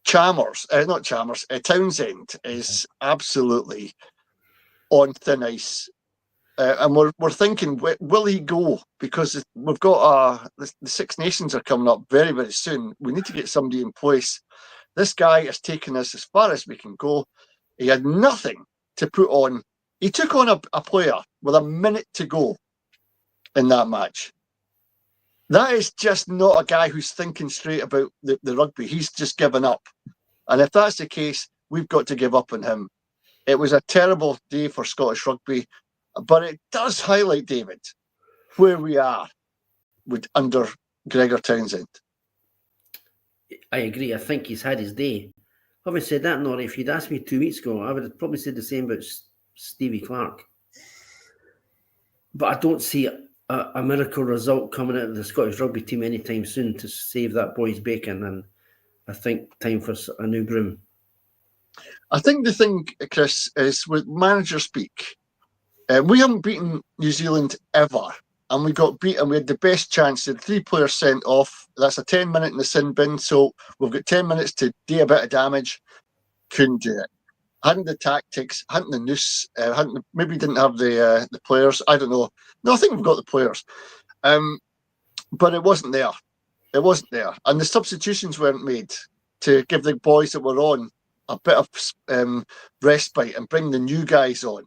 Townsend is absolutely on thin ice. And we're thinking, will he go? Because we've got the Six Nations are coming up very, very soon. We need to get somebody in place. This guy has taken us as far as we can go. He had nothing to put on. He took on a player with a minute to go in that match. That is just not a guy who's thinking straight about the rugby. He's just given up. And if that's the case, we've got to give up on him. It was a terrible day for Scottish rugby, but it does highlight, David, where we are under Gregor Townsend. I agree. I think he's had his day. Having said that, Nori, if you'd asked me 2 weeks ago, I would have probably said the same about Stevie Clark. But I don't see a miracle result coming out of the Scottish rugby team anytime soon to save that boy's bacon. And I think time for a new groom. I think the thing, Chris, is with manager speak. We haven't beaten New Zealand ever. And we got beaten. We had the best chance. Had 3 players sent off. That's a 10-minute in the sin bin. So we've got 10 minutes to do a bit of damage. Couldn't do it. Hadn't the tactics. Hadn't the noose. Maybe didn't have the players. I don't know. No, I think we've got the players. But it wasn't there. It wasn't there. And the substitutions weren't made to give the boys that were on a bit of respite and bring the new guys on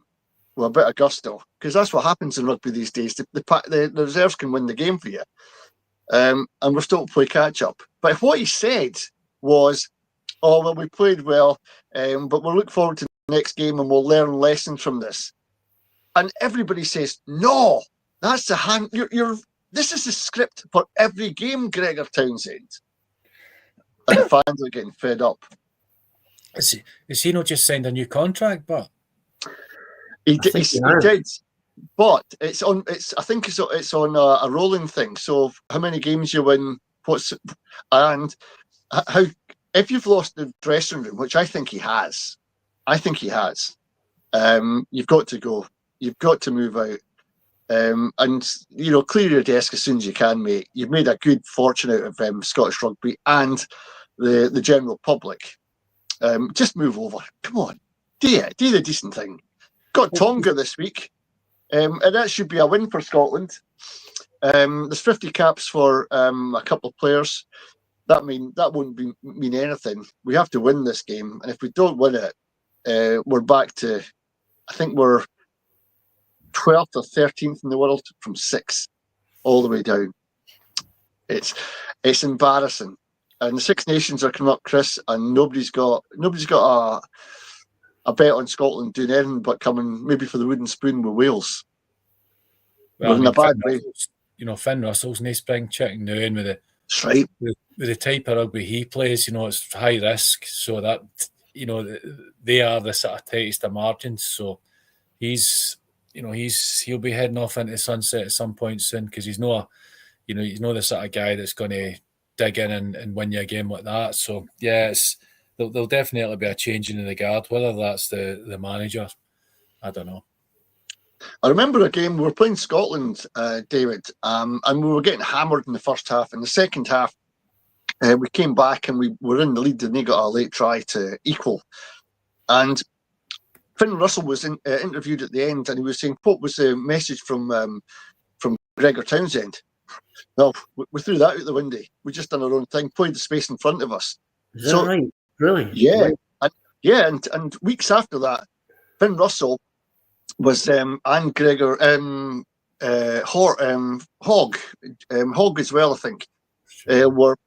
with a bit of gusto, because that's what happens in rugby these days. The reserves can win the game for you, and we're still to play catch up. But what he said was, "Oh well, we played well, but we'll look forward to the next game and we'll learn lessons from this." And everybody says, "No, that's the hand. This is the script for every game, Gregor Townsend." And the fans are getting fed up. Is he not just signed a new contract? But he did. But it's on. I think it's on a rolling thing. So how many games you win? And how if you've lost the dressing room, which I think he has. You've got to go. You've got to move out. And clear your desk as soon as you can, mate. You've made a good fortune out of Scottish rugby and the general public. Just move over. Come on, do the decent thing. Got Tonga this week, and that should be a win for Scotland. There's 50 caps for a couple of players. That won't mean anything. We have to win this game, and if we don't win it, we're back to, I think we're 12th or 13th in the world from 6 all the way down. It's embarrassing. And the Six Nations are coming up, Chris, and nobody's got a bet on Scotland doing anything but coming maybe for the wooden spoon with Wales. Well, in a bad way. Finn Russell's no spring chicken now, and with the type of rugby he plays, it's high risk, so that they are the sort of tightest of margins. So he'll be heading off into the sunset at some point soon, because he's not the sort of guy that's going to dig in and win you a game like that. So yeah, there'll definitely be a changing in the guard. Whether that's the manager, I don't know. I remember a game we were playing Scotland, David, and we were getting hammered in the first half. In the second half, we came back and we were in the lead, and they got a late try to equal. And Finn Russell was interviewed at the end, and he was saying, "What was the message from Gregor Townsend?" No, we threw that out the window. We just done our own thing, played the space in front of us. Is that right? Really? Yeah. Right. And weeks after that, Finn Russell was and Gregor Hogg as well, I think, were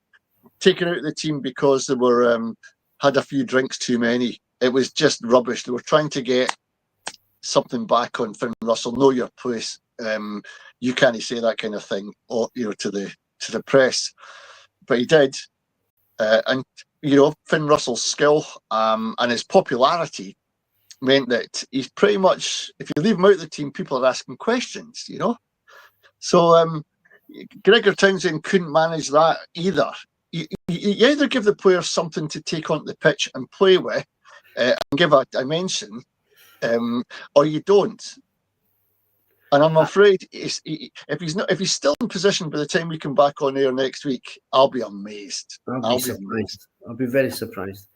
taken out of the team because they were had a few drinks too many. It was just rubbish. They were trying to get something back on Finn Russell. Know your place. You can't say that kind of thing, or to the press, but he did. And Finn Russell's skill and his popularity meant that he's pretty much, if you leave him out of the team, people are asking questions. So Gregor Townsend couldn't manage that either. You either give the players something to take onto the pitch and play with, and give a dimension, or you don't. And I'm afraid if he's still in position by the time we come back on air next week, I'll be amazed. I'll be surprised. I'll be very surprised.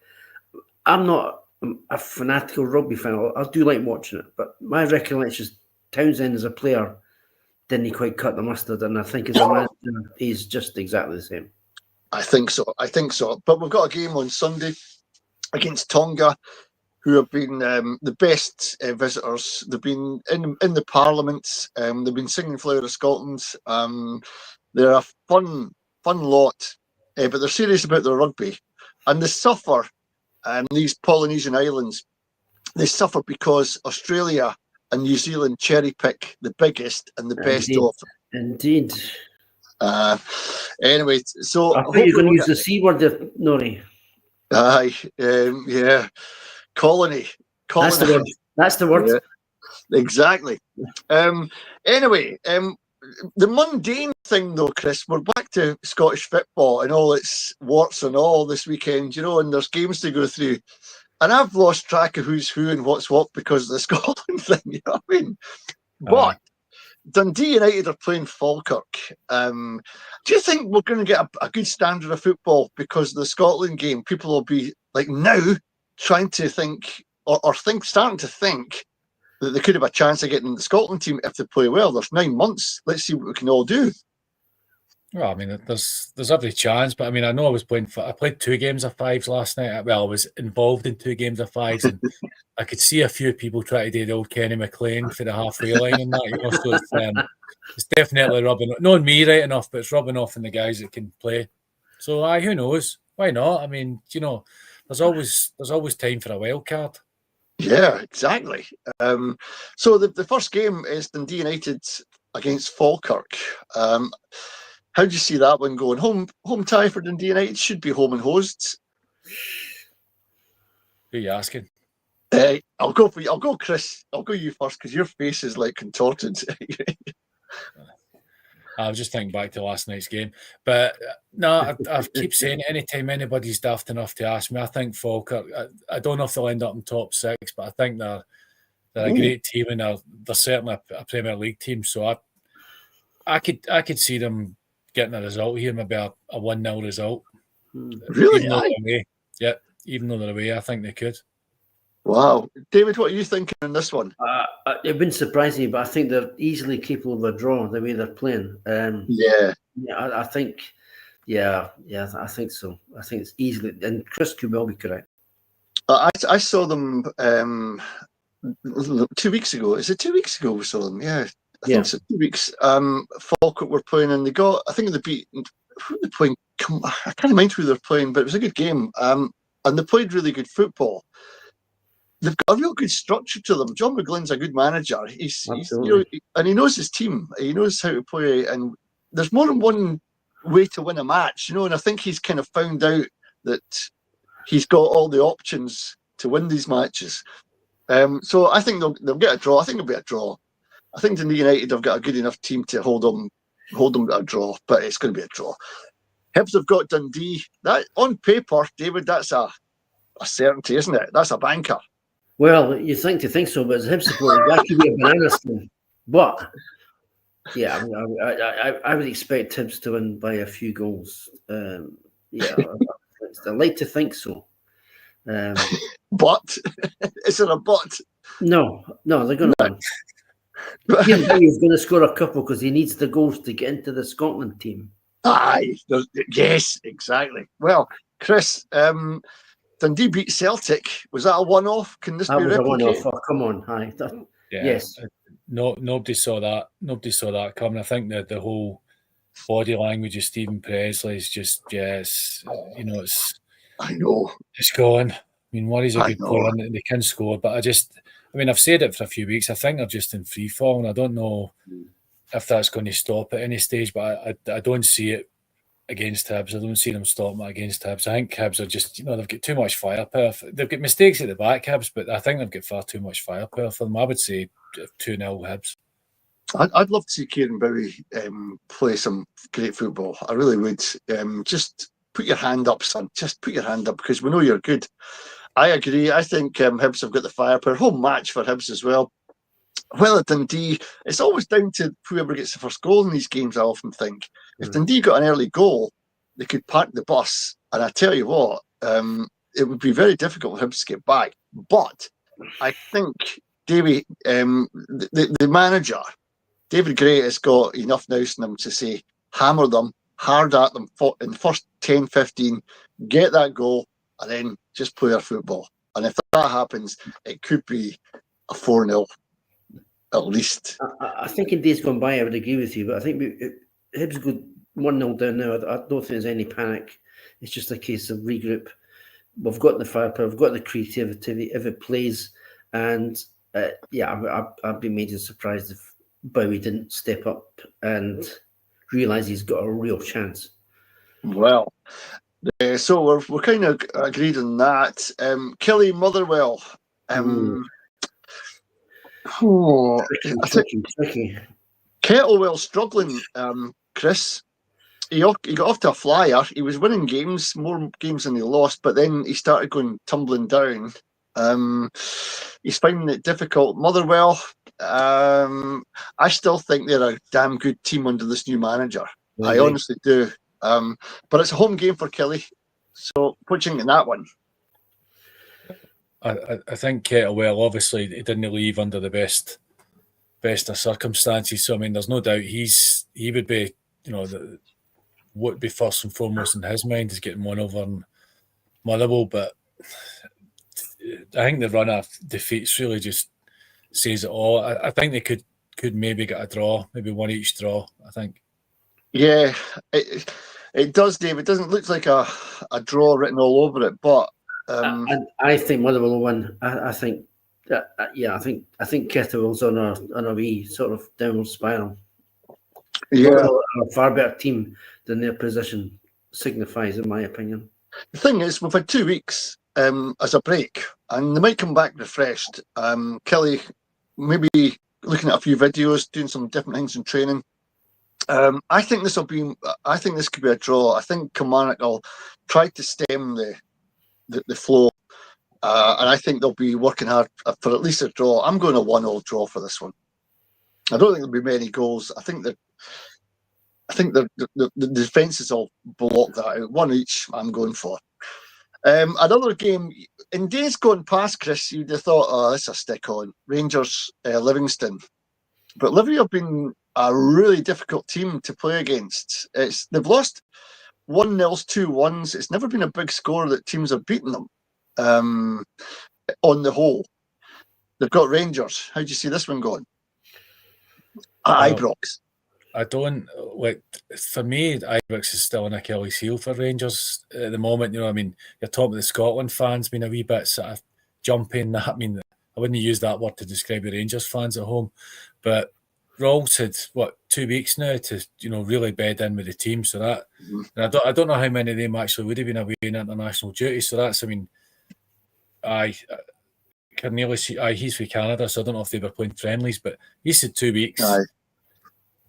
I'm not a fanatical rugby fan. I do like watching it, but my recollection is Townsend as a player didn't he quite cut the mustard, and I think as a manager he's just exactly the same. I think so. But we've got a game on Sunday against Tonga, who have been the best visitors. They've been in the Parliament. They've been singing Flower of Scotland. They're a fun lot, but they're serious about their rugby. And they suffer, these Polynesian islands, they suffer because Australia and New Zealand cherry pick the biggest and the best of them. Indeed. Anyway, so... I thought you were going to use the C word there, Nori. Aye, yeah. Colony. That's the word. Yeah, exactly. Anyway, the mundane thing though, Chris, we're back to Scottish football and all its warts and all this weekend, and there's games to go through. And I've lost track of who's who and what's what because of the Scotland thing, you know what I mean? But Dundee United are playing Falkirk. Do you think we're going to get a good standard of football because of the Scotland game? People will be like now trying to think starting to think that they could have a chance of getting the Scotland team if they play well. There's 9 months. Let's see what we can all do. Well, I mean, there's every chance, but I mean, I know I played 2 games of fives last night. Well, I was involved in 2 games of fives, and I could see a few people try to do the old Kenny McLean for the halfway line and that, so it's definitely rubbing, not on me right enough, but it's rubbing off on the guys that can play. So, who knows? Why not? I mean, there's always time for a wild card. Yeah, exactly. So the first game is Dundee United against Falkirk. How do you see that one going? Home tie for Dundee United, should be home and hosts. Who are you asking? I'll go for you. I'll go, Chris. I'll go you first because your face is like contorted. I was just thinking back to last night's game. But no, I keep saying it, anytime anybody's daft enough to ask me, I think Falkirk, I don't know if they'll end up in top 6, but I think they're a great team, and they're certainly a Premier League team. So I could see them getting a result here, maybe a 1-0 result. Really? Even though they're away. Yeah, even though they're away, I think they could. Wow. David, what are you thinking in this one? It wouldn't surprise me, but I think they're easily capable of a draw the way they're playing. Yeah, I think, I think so. I think it's easily, and Chris could well be correct. I saw them 2 weeks ago. Is it 2 weeks ago we saw them? Yeah, I think so. 2 weeks. Falkirk were playing, and I think they beat. Who they playing? I can't remember who they're playing, but it was a good game. And they played really good football. They've got a real good structure to them. John McGlynn's a good manager. He's and he knows his team. He knows how to play. And there's more than one way to win a match, And I think he's kind of found out that he's got all the options to win these matches. So I think they'll get a draw. I think it'll be a draw. I think Dundee United have got a good enough team to hold them to a draw, but it's going to be a draw. Hibs have got Dundee. That on paper, David, that's a certainty, isn't it? That's a banker. Well, you think so, but as a Hibs supporter, that could be a banana skin. But yeah, I would expect Hibs to win by a few goals. I like to think so. But is it a but? No, they're going to win. He's going to score a couple because he needs the goals to get into the Scotland team. Aye, yes, exactly. Well, Chris, Dundee beat Celtic. Was that a one-off? Can this be replicated? That was a one-off. Oh, come on, aye. Yes. No, nobody saw that. Nobody saw that coming. I think that the whole body language of Stephen Presley is just, it's. I know. It's gone. I mean, Murray's a good player and they can score, but I've said it for a few weeks. I think they're just in free fall, and I don't know if that's going to stop at any stage, but I don't see it against Hibs. I don't see them stopping it against Hibs. I think Hibs are just, they've got too much firepower. They've got mistakes at the back, Hibs, but I think they've got far too much firepower for them. I would say 2-0 Hibs. I'd love to see Kieran Bowie play some great football. I really would. Just put your hand up, son. Just put your hand up because we know you're good. I agree. I think Hibs have got the firepower. Home match for Hibs as well. Well, at Dundee, it's always down to whoever gets the first goal in these games, I often think. If Dundee got an early goal, they could park the bus. And I tell you what, it would be very difficult for Hibs to get back. But I think Davy, the manager, David Gray, has got enough nous in him to say, hammer them, hard at them in the first 10, 15, get that goal, and then just play our football. And if that happens, it could be a 4-0 at least. I think in days gone by, I would agree with you, but I think Hibs go 1-0 down now. I don't think there's any panic. It's just a case of regroup. We've got the firepower, we've got the creativity if it plays. And I'd be majorly surprised if Bowie didn't step up and realise he's got a real chance. Well, so we're kind of agreed on that. Kelly Motherwell. Tricky. Kettlewell struggling, Chris. He got off to a flyer. He was winning games, more games than he lost, but then he started going tumbling down. He's finding it difficult. Motherwell, I still think they're a damn good team under this new manager. I honestly do. But it's a home game for Kelly. So what do you think in that one? I think Kettlewell, obviously, he didn't leave under the best of circumstances. So, I mean, there's no doubt he would be, what would be first and foremost in his mind is getting one over in Motherwell. But I think the run of defeats really just says it all. I think they could maybe get a draw, maybe one each draw, I think. Yeah. It does, Dave. It doesn't look like a draw written all over it, but I think Motherwell will win. I think, I think Kettlewell's on a wee sort of downward spiral. yeah. Motherwell are a far better team than their position signifies, in my opinion. The thing is, we've had 2 weeks as a break, and they might come back refreshed. Kelly maybe looking at a few videos, doing some different things in training. I think this could be a draw. I think Kilmarnock will try to stem the flow, and I think they'll be working hard for at least a draw. I'm going a 1-1 draw for this one. I don't think there'll be many goals. I think the defences will block that out. One each, I'm going for. Another game, in days gone past, Chris, you'd have thought, oh, this is a stick on. Rangers, Livingston. But Livy have been a really difficult team to play against. They've lost 1-0s, 2-1s. It's never been a big score that teams have beaten them on the whole. They've got Rangers. How do you see this one going? Ibrox. I don't like. For me, Ibrox is still an Achilles heel for Rangers at the moment. You know, I mean, you're talking about the Scotland fans being a wee bit sort of jumping. That I mean, I wouldn't use that word to describe the Rangers fans at home, but Rawls had 2 weeks now to really bed in with the team. So that, and I don't know how many of them actually would have been away in international duty. So that's, I mean, I can nearly see. He's for Canada, so I don't know if they were playing friendlies, but he said 2 weeks. Aye.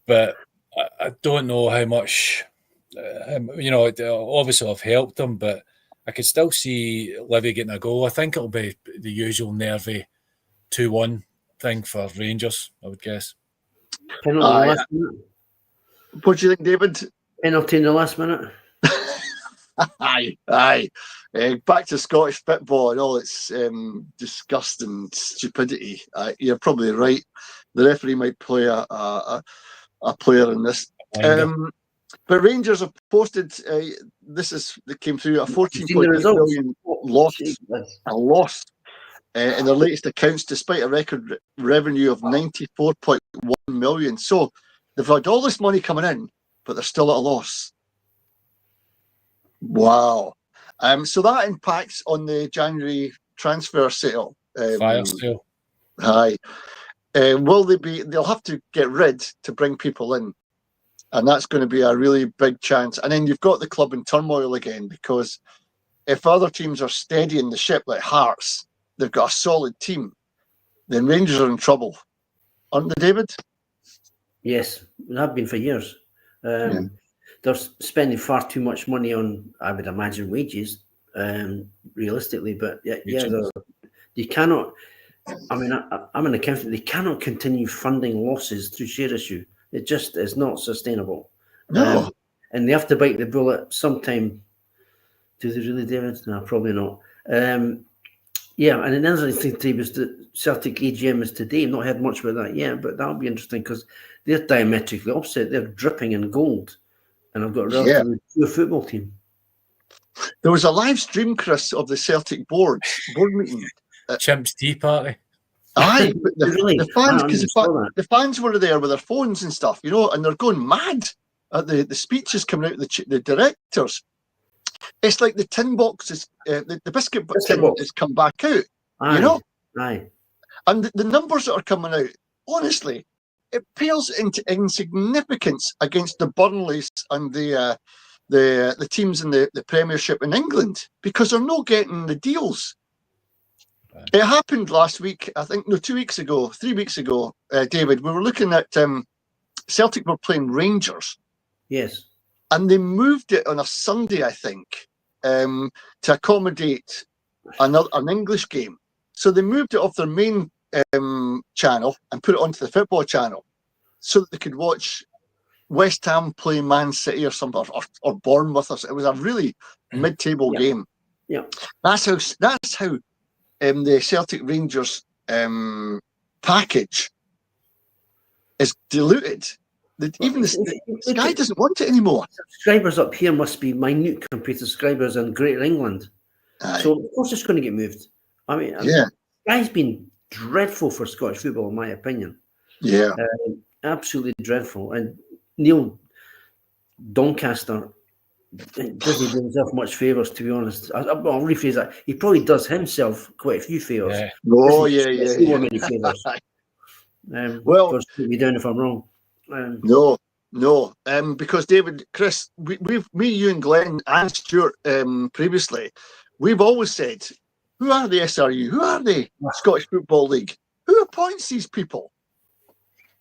But I don't know how much, it obviously have helped them, but I could still see Livy getting a goal. I think it'll be the usual nervy 2-1 thing for Rangers, I would guess. Penalty in the last minute. What do you think, David? Penalty in the last minute. Aye. Back to Scottish football and all its disgust and stupidity. You're probably right. The referee might play a player in this. But Rangers have posted, that came through, a 14.8 million loss in their latest accounts, despite a record revenue of 94.1 million. So they've had all this money coming in, but they're still at a loss. Wow. So that impacts on the January transfer sale. Fire sale. Aye. They'll have to get rid to bring people in. And that's going to be a really big chance. And then you've got the club in turmoil again, because if other teams are steadying the ship like Hearts, they've got a solid team, then Rangers are in trouble. Aren't they, David? Yes, they have been for years. They're spending far too much money on, I would imagine, wages, realistically. But you cannot. I mean, I'm an accountant. They cannot continue funding losses through share issue. It just is not sustainable. No. And they have to bite the bullet sometime. Do they really, David? No, probably not. And another thing today was the Celtic AGM is today. I've not heard much about that yet, but that'll be interesting because they're diametrically opposite. They're dripping in gold, and I've got a relatively poor football team. There was a live stream, Chris, of the Celtic board meeting. Chimp's Tea Party. Aye, but the fans, because the fans were there with their phones and stuff, and they're going mad at the speeches coming out of the directors. It's like the tin boxes, the biscuit tin box has come back out, Aye. And the numbers that are coming out, honestly, it pales into insignificance against the Burnleys and the teams in the Premiership in England, because they're not getting the deals. It happened last week, I think, 3 weeks ago, David. We were looking at Celtic were playing Rangers. Yes. And they moved it on a Sunday, I think, to accommodate an English game. So they moved it off their main channel and put it onto the football channel so that they could watch West Ham play Man City or something, or Bournemouth. It was a really mid-table game. Yeah. That's how the Celtic Rangers package is diluted. Even the Sky doesn't want it anymore. Subscribers up here must be minute compared to subscribers in Greater England. Aye. So of course it's going to get moved. I mean, Sky's been dreadful for Scottish football, in my opinion. Yeah. Absolutely dreadful. And Neil Doncaster doesn't do himself much favours, to be honest. I'll rephrase that. He probably does himself quite a few favours. Yeah. Oh, Doesn't yeah. so many favours. Well, God, shoot me down if I'm wrong. no. Because David, Chris, me, you, and Glenn and Stuart previously, we've always said, who are the SRU? Who are the Scottish Football League? Who appoints these people?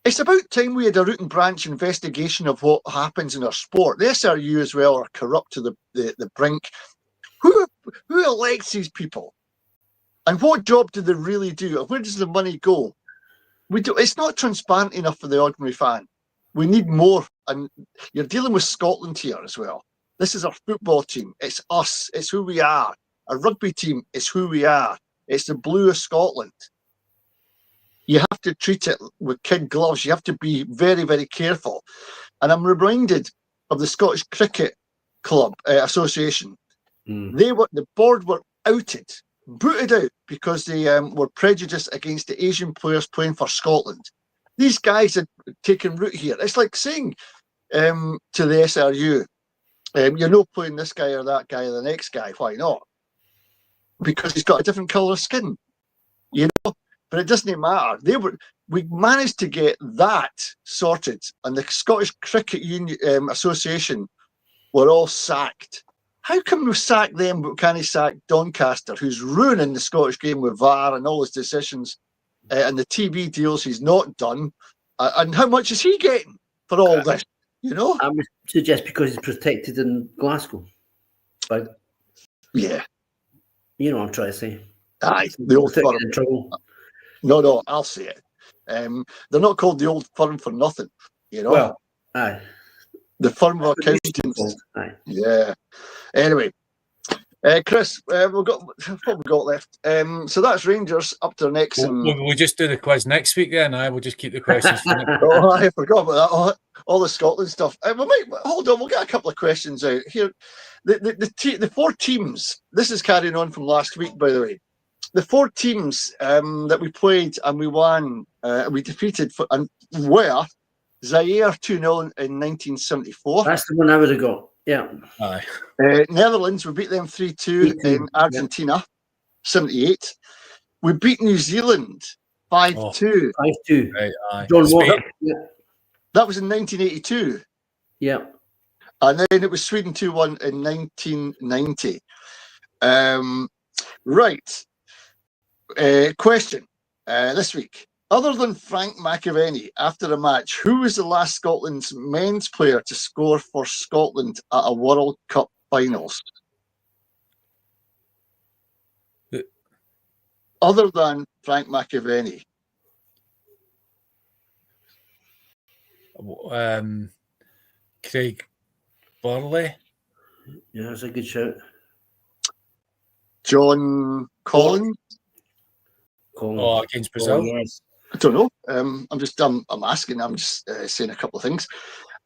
It's about time we had a root and branch investigation of what happens in our sport. The SRU as well are corrupt to the brink. Who elects these people? And what job do they really do? Where does the money go? It's not transparent enough for the ordinary fan. We need more. And you're dealing with Scotland here as well. This is our football team. It's us. It's who we are. A rugby team is who we are. It's the blue of Scotland. You have to treat it with kid gloves. You have to be very, very careful. And I'm reminded of the Scottish Cricket Club Association. The board were booted out because they were prejudiced against the Asian players playing for Scotland. These guys had taken root here. It's like saying to the SRU, you're not playing this guy or that guy or the next guy. Why not? Because he's got a different colour of skin, you know. But it doesn't matter. We managed to get that sorted, and the Scottish Cricket Union Association were all sacked. How can we sack them, but can he sack Doncaster, who's ruining the Scottish game with VAR and all his decisions, and the TV deals he's not done? And how much is he getting for all this? You know, I would suggest because he's protected in Glasgow. But yeah, you know what I'm trying to say. Aye, the old firm. In trouble. No, I'll say it. They're not called the old firm for nothing. You know. Well, aye. The firm of accountants. Aye. Yeah. Anyway, Chris, we've got what we got left. So that's Rangers up to the next. We'll just do the quiz next week then. We'll just keep the questions. Oh, I forgot about that. All the Scotland stuff. Hold on. We'll get a couple of questions out here. The four teams. This is carrying on from last week, by the way. The four teams that we played and we won, we defeated and were Zaire 2-0 in 1974. That's the one I would have got. Yeah. Aye. Netherlands, we beat them 3-2 in Argentina, 78. We beat New Zealand 5-2. 5-2. Right, aye. John Water. Yeah. That was in 1982. Yeah. And then it was Sweden 2-1 in 1990. Right. Question this week. Other than Frank McAvenny, after a match, who was the last Scotland's men's player to score for Scotland at a World Cup finals? Other than Frank McAvenny. Craig Burley. Yeah, that's a good shout. John Collins. Oh, against Brazil. Oh, yes. I don't know. I'm asking. I'm just saying a couple of things.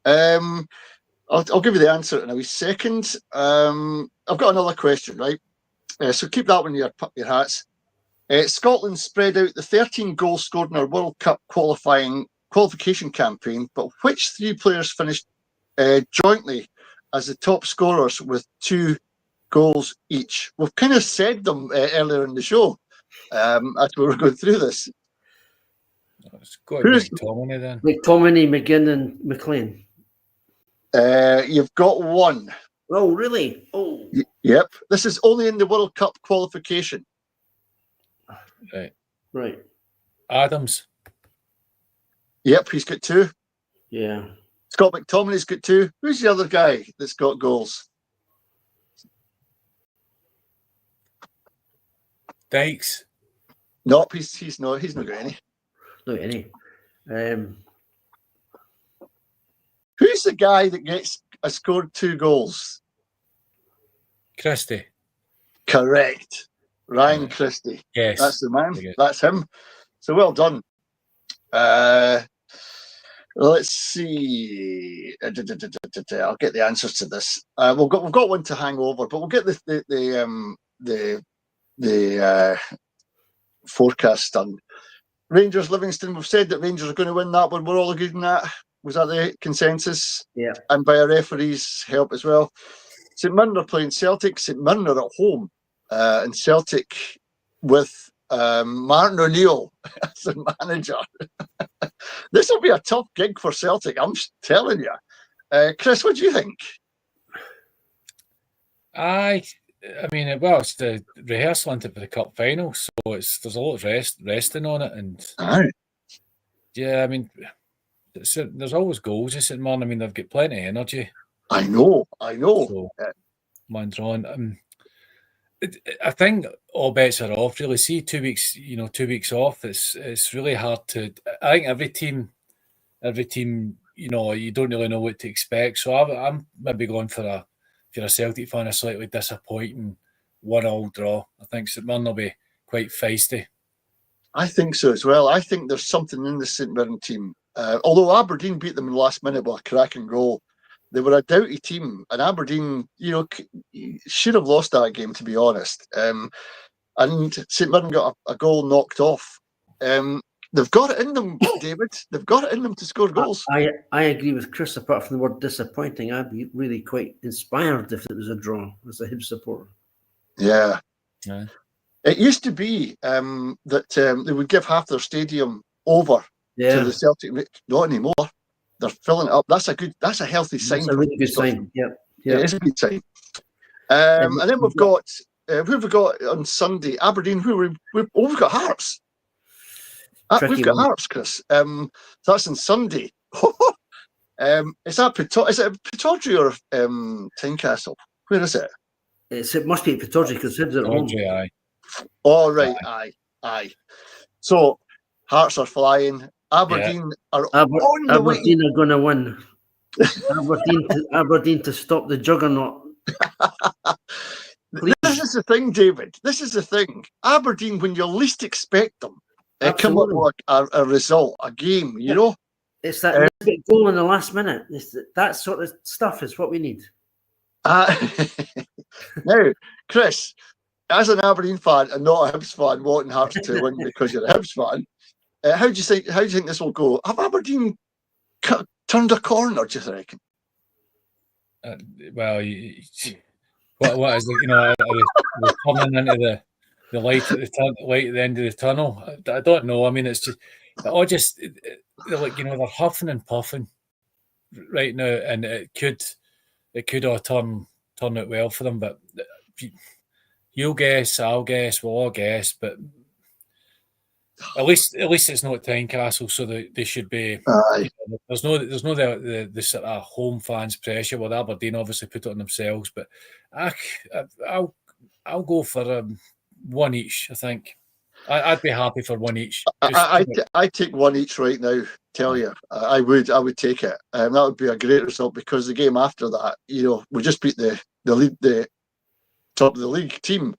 I'll give you the answer in a wee second. I've got another question, right? So keep that one in your hats. Scotland spread out the 13 goals scored in our World Cup qualification campaign, but which three players finished jointly as the top scorers with 2 goals each? We've kind of said them earlier in the show as we were going through this. It's got to be McTominay then. McTominay, McGinn, and McLean. You've got one. Oh, really? Oh. Yep. This is only in the World Cup qualification. Right. Adams. Yep, he's got 2. Yeah. Scott McTominay's got 2. Who's the other guy that's got goals? Dykes. Nope, he's not got any. Not any. Who's the guy that has scored 2 goals? Christie. Correct. Ryan Christie. Yes. That's the man. That's him. So well done. Let's see. I'll get the answers to this. We've got one to hang over, but we'll get the forecast done. Rangers Livingston. We've said that Rangers are going to win that one. We're all agreed on that. Was that the consensus? Yeah. And by a referee's help as well. St Mirren are playing Celtic. St Mirren are at home, and Celtic with Martin O'Neill as the manager. This will be a tough gig for Celtic, I'm telling you. Chris, what do you think? I mean, well, it's the rehearsal into the cup final, so there's a lot of resting on it, and yeah, I mean, there's always goals in St Mirren. I mean, they've got plenty of energy. I know. So, man drawn. I think all bets are off. Really, see 2 weeks, 2 weeks off. It's really hard to. I think every team, you don't really know what to expect. So I'm maybe going for if you're a Celtic fan, a slightly disappointing 1-1 draw. I think St Mirren will be quite feisty. I think so as well. I think there's something in the St Mirren team. Although Aberdeen beat them in the last minute with a cracking goal, they were a doughty team, and Aberdeen, should have lost that game, to be honest. And St Mirren got a goal knocked off. They've got it in them, David. They've got it in them to score goals. I agree with Chris. Apart from the word disappointing, I'd be really quite inspired if it was a draw as a Hibs supporter. Yeah. It used to be that they would give half their stadium over to the Celtic. Not anymore. They're filling it up. That's a healthy sign. That's a really good sign. Yeah. It is a good sign. And then we've got who have we got on Sunday? Aberdeen. We've got Hearts. We've got Hearts, Chris. So that's on Sunday. Is it Pittodrie or Tynecastle? Where is it? It must be Pittodrie because Hibs are at home. Aye. All right, aye. So Hearts are flying. Aberdeen are on the way. Aberdeen are going to win. Aberdeen to stop the juggernaut. This is the thing, David. This is the thing. Aberdeen, when you least expect them, come up with a result, a game. It's that goal in the last minute. That sort of stuff is what we need. Now, Chris, as an Aberdeen fan and not a Hibs fan, wanting Hearts to win because you're a Hibs fan, how do you think this will go? Have Aberdeen turned a corner? Do you reckon? Well, what is it? We're coming into the light at the end of the tunnel. I don't know. I mean, it's just they're huffing and puffing right now, and it could all turn out well for them. But you'll guess, I'll guess, we'll all guess, but at least it's not Tynecastle, so they should be. There's no the sort of home fans pressure. Well, Aberdeen obviously put it on themselves, but I'll go for one each. I think I'd be happy for one each. I take one each right now. Tell you, I would take it. That would be a great result because the game after that, we just beat the top of the league team.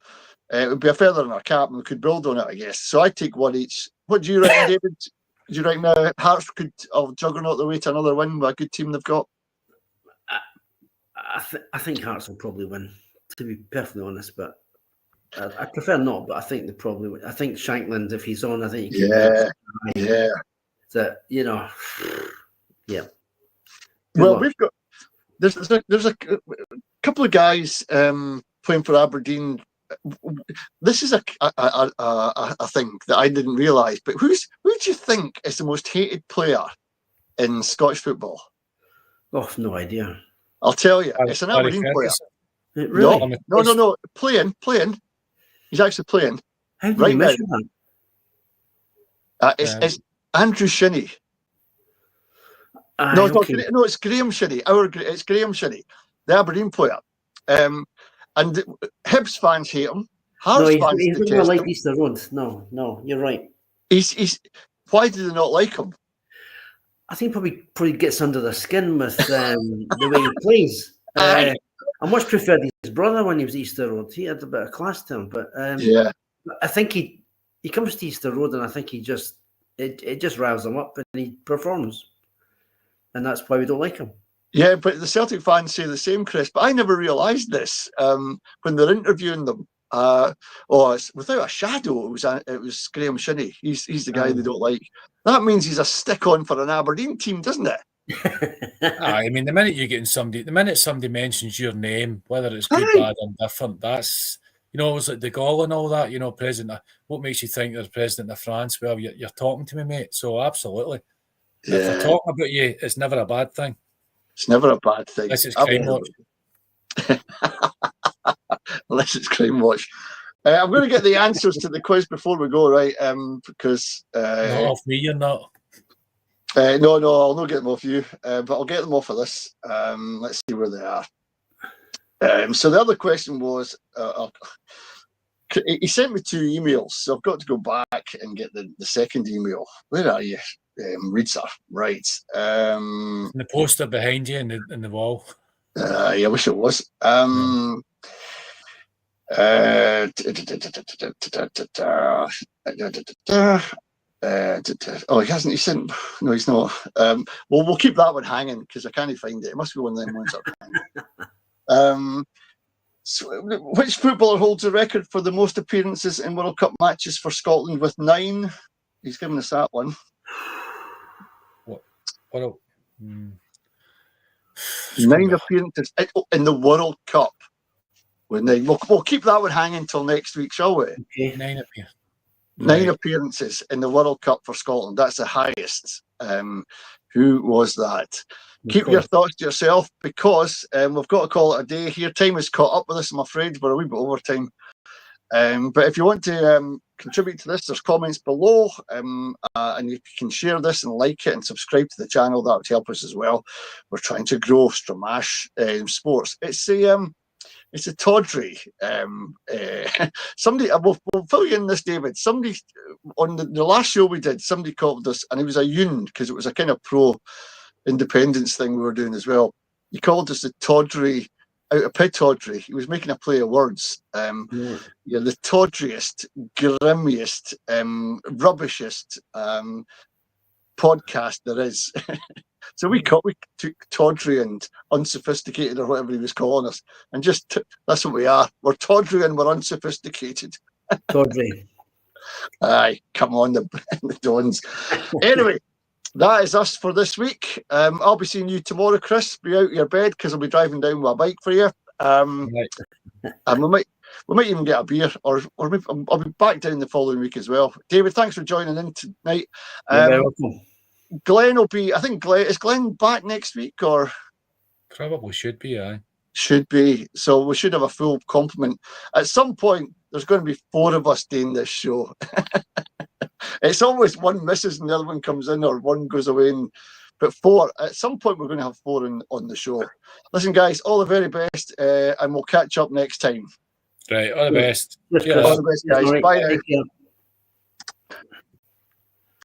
It would be a feather in our cap, and we could build on it, I guess. So I take one each. What do you reckon, David? Do you reckon Hearts could juggernaut the way to another win with a good team they've got? I think Hearts will probably win, to be perfectly honest. But I prefer not. But I think they probably win. I think Shankland, if he's on, I think he can. Yeah. That yeah. Well, we've got there's a couple of guys playing for Aberdeen. This is a thing that I didn't realise. But who do you think is the most hated player in Scottish football? Oh, no idea. I'll tell you, it's an Aberdeen player. Really? No. Playing. He's actually playing. How do you measure that? It's Andrew Shinney. It's Graham Shinney. It's Graham Shinney, the Aberdeen player. And Hibs fans hate him. Hearts fans he's not like Easter Road. No, you're right. He's. Why do they not like him? I think probably gets under their skin with the way he plays. I much preferred his brother when he was Easter Road. He had a bit of class to him, but I think he comes to Easter Road, and I think it just riles him up, and he performs, and that's why we don't like him. Yeah, but the Celtic fans say the same, Chris. But I never realised this when they're interviewing them. It's without a shadow, it was Graham Shinney. He's the guy they don't like. That means he's a stick-on for an Aberdeen team, doesn't it? I mean, the minute somebody mentions your name, whether it's good, Aye. bad, or indifferent, that's, it was like De Gaulle and all that, president. What makes you think there's president of France? Well, you're talking to me, mate. So absolutely. If they're Yeah, talking about you, it's never a bad thing. it's never a bad thing. Unless it's Crime Watch. Unless it's Crime Watch. I'm going to get the answers to the quiz before we go, right? Because Not off me, you're not. no, I'll not get them off you, but I'll get them off of this. Let's see where they are. So the other question was, he sent me 2 emails, so I've got to go back and get the second email. Where are you? Reader, right? The poster behind you in the wall. Yeah, I wish it was. Oh, he hasn't. He sent. No, he's not. Well, we'll keep that one hanging because I can't find it. It must be one of them ones that are hanging. So, which footballer holds the record for the most appearances in World Cup matches for Scotland with 9? He's given us that one. What? 9 appearances in the World Cup. We'll keep that one hanging till next week, shall we? Okay. 9 appearances. 9 appearances in the World Cup for Scotland. That's the highest. Who was that? Keep your thoughts to yourself because we've got to call it a day here. Time has caught up with us, I'm afraid. We're a wee bit over time. But if you want to contribute to this, there's comments below, and you can share this and like it and subscribe to the channel. That would help us as well. We're trying to grow Stramash Sports. It's a tawdry. Somebody, we'll fill you in this, David. Somebody on the last show we did, somebody called us, and he was a union because it was a kind of pro-independence thing we were doing as well. He called us the tawdry, out of Tawdry. He was making a play of words. You're the tawdriest, grimmiest, rubbishest podcast there is. So we took tawdry and unsophisticated, or whatever he was calling us, and just that's what we are. We're tawdry and we're unsophisticated. Tawdry. Aye, come on, the Dons. Anyway, that is us for this week. I'll be seeing you tomorrow, Chris. Be out of your bed because I'll be driving down with a bike for you. And we might even get a beer, or maybe I'll be back down the following week as well. David, thanks for joining in tonight. You're very welcome. Glenn will be. I think is Glenn back next week, or probably should be. Aye, should be. So we should have a full complement at some point. There's going to be 4 of us doing this show. It's always one misses and the other one comes in, or one goes away. But 4 at some point we're going to have 4 on the show. Listen, guys, all the very best, and we'll catch up next time. Right, all the best. All the best, guys. Bye now.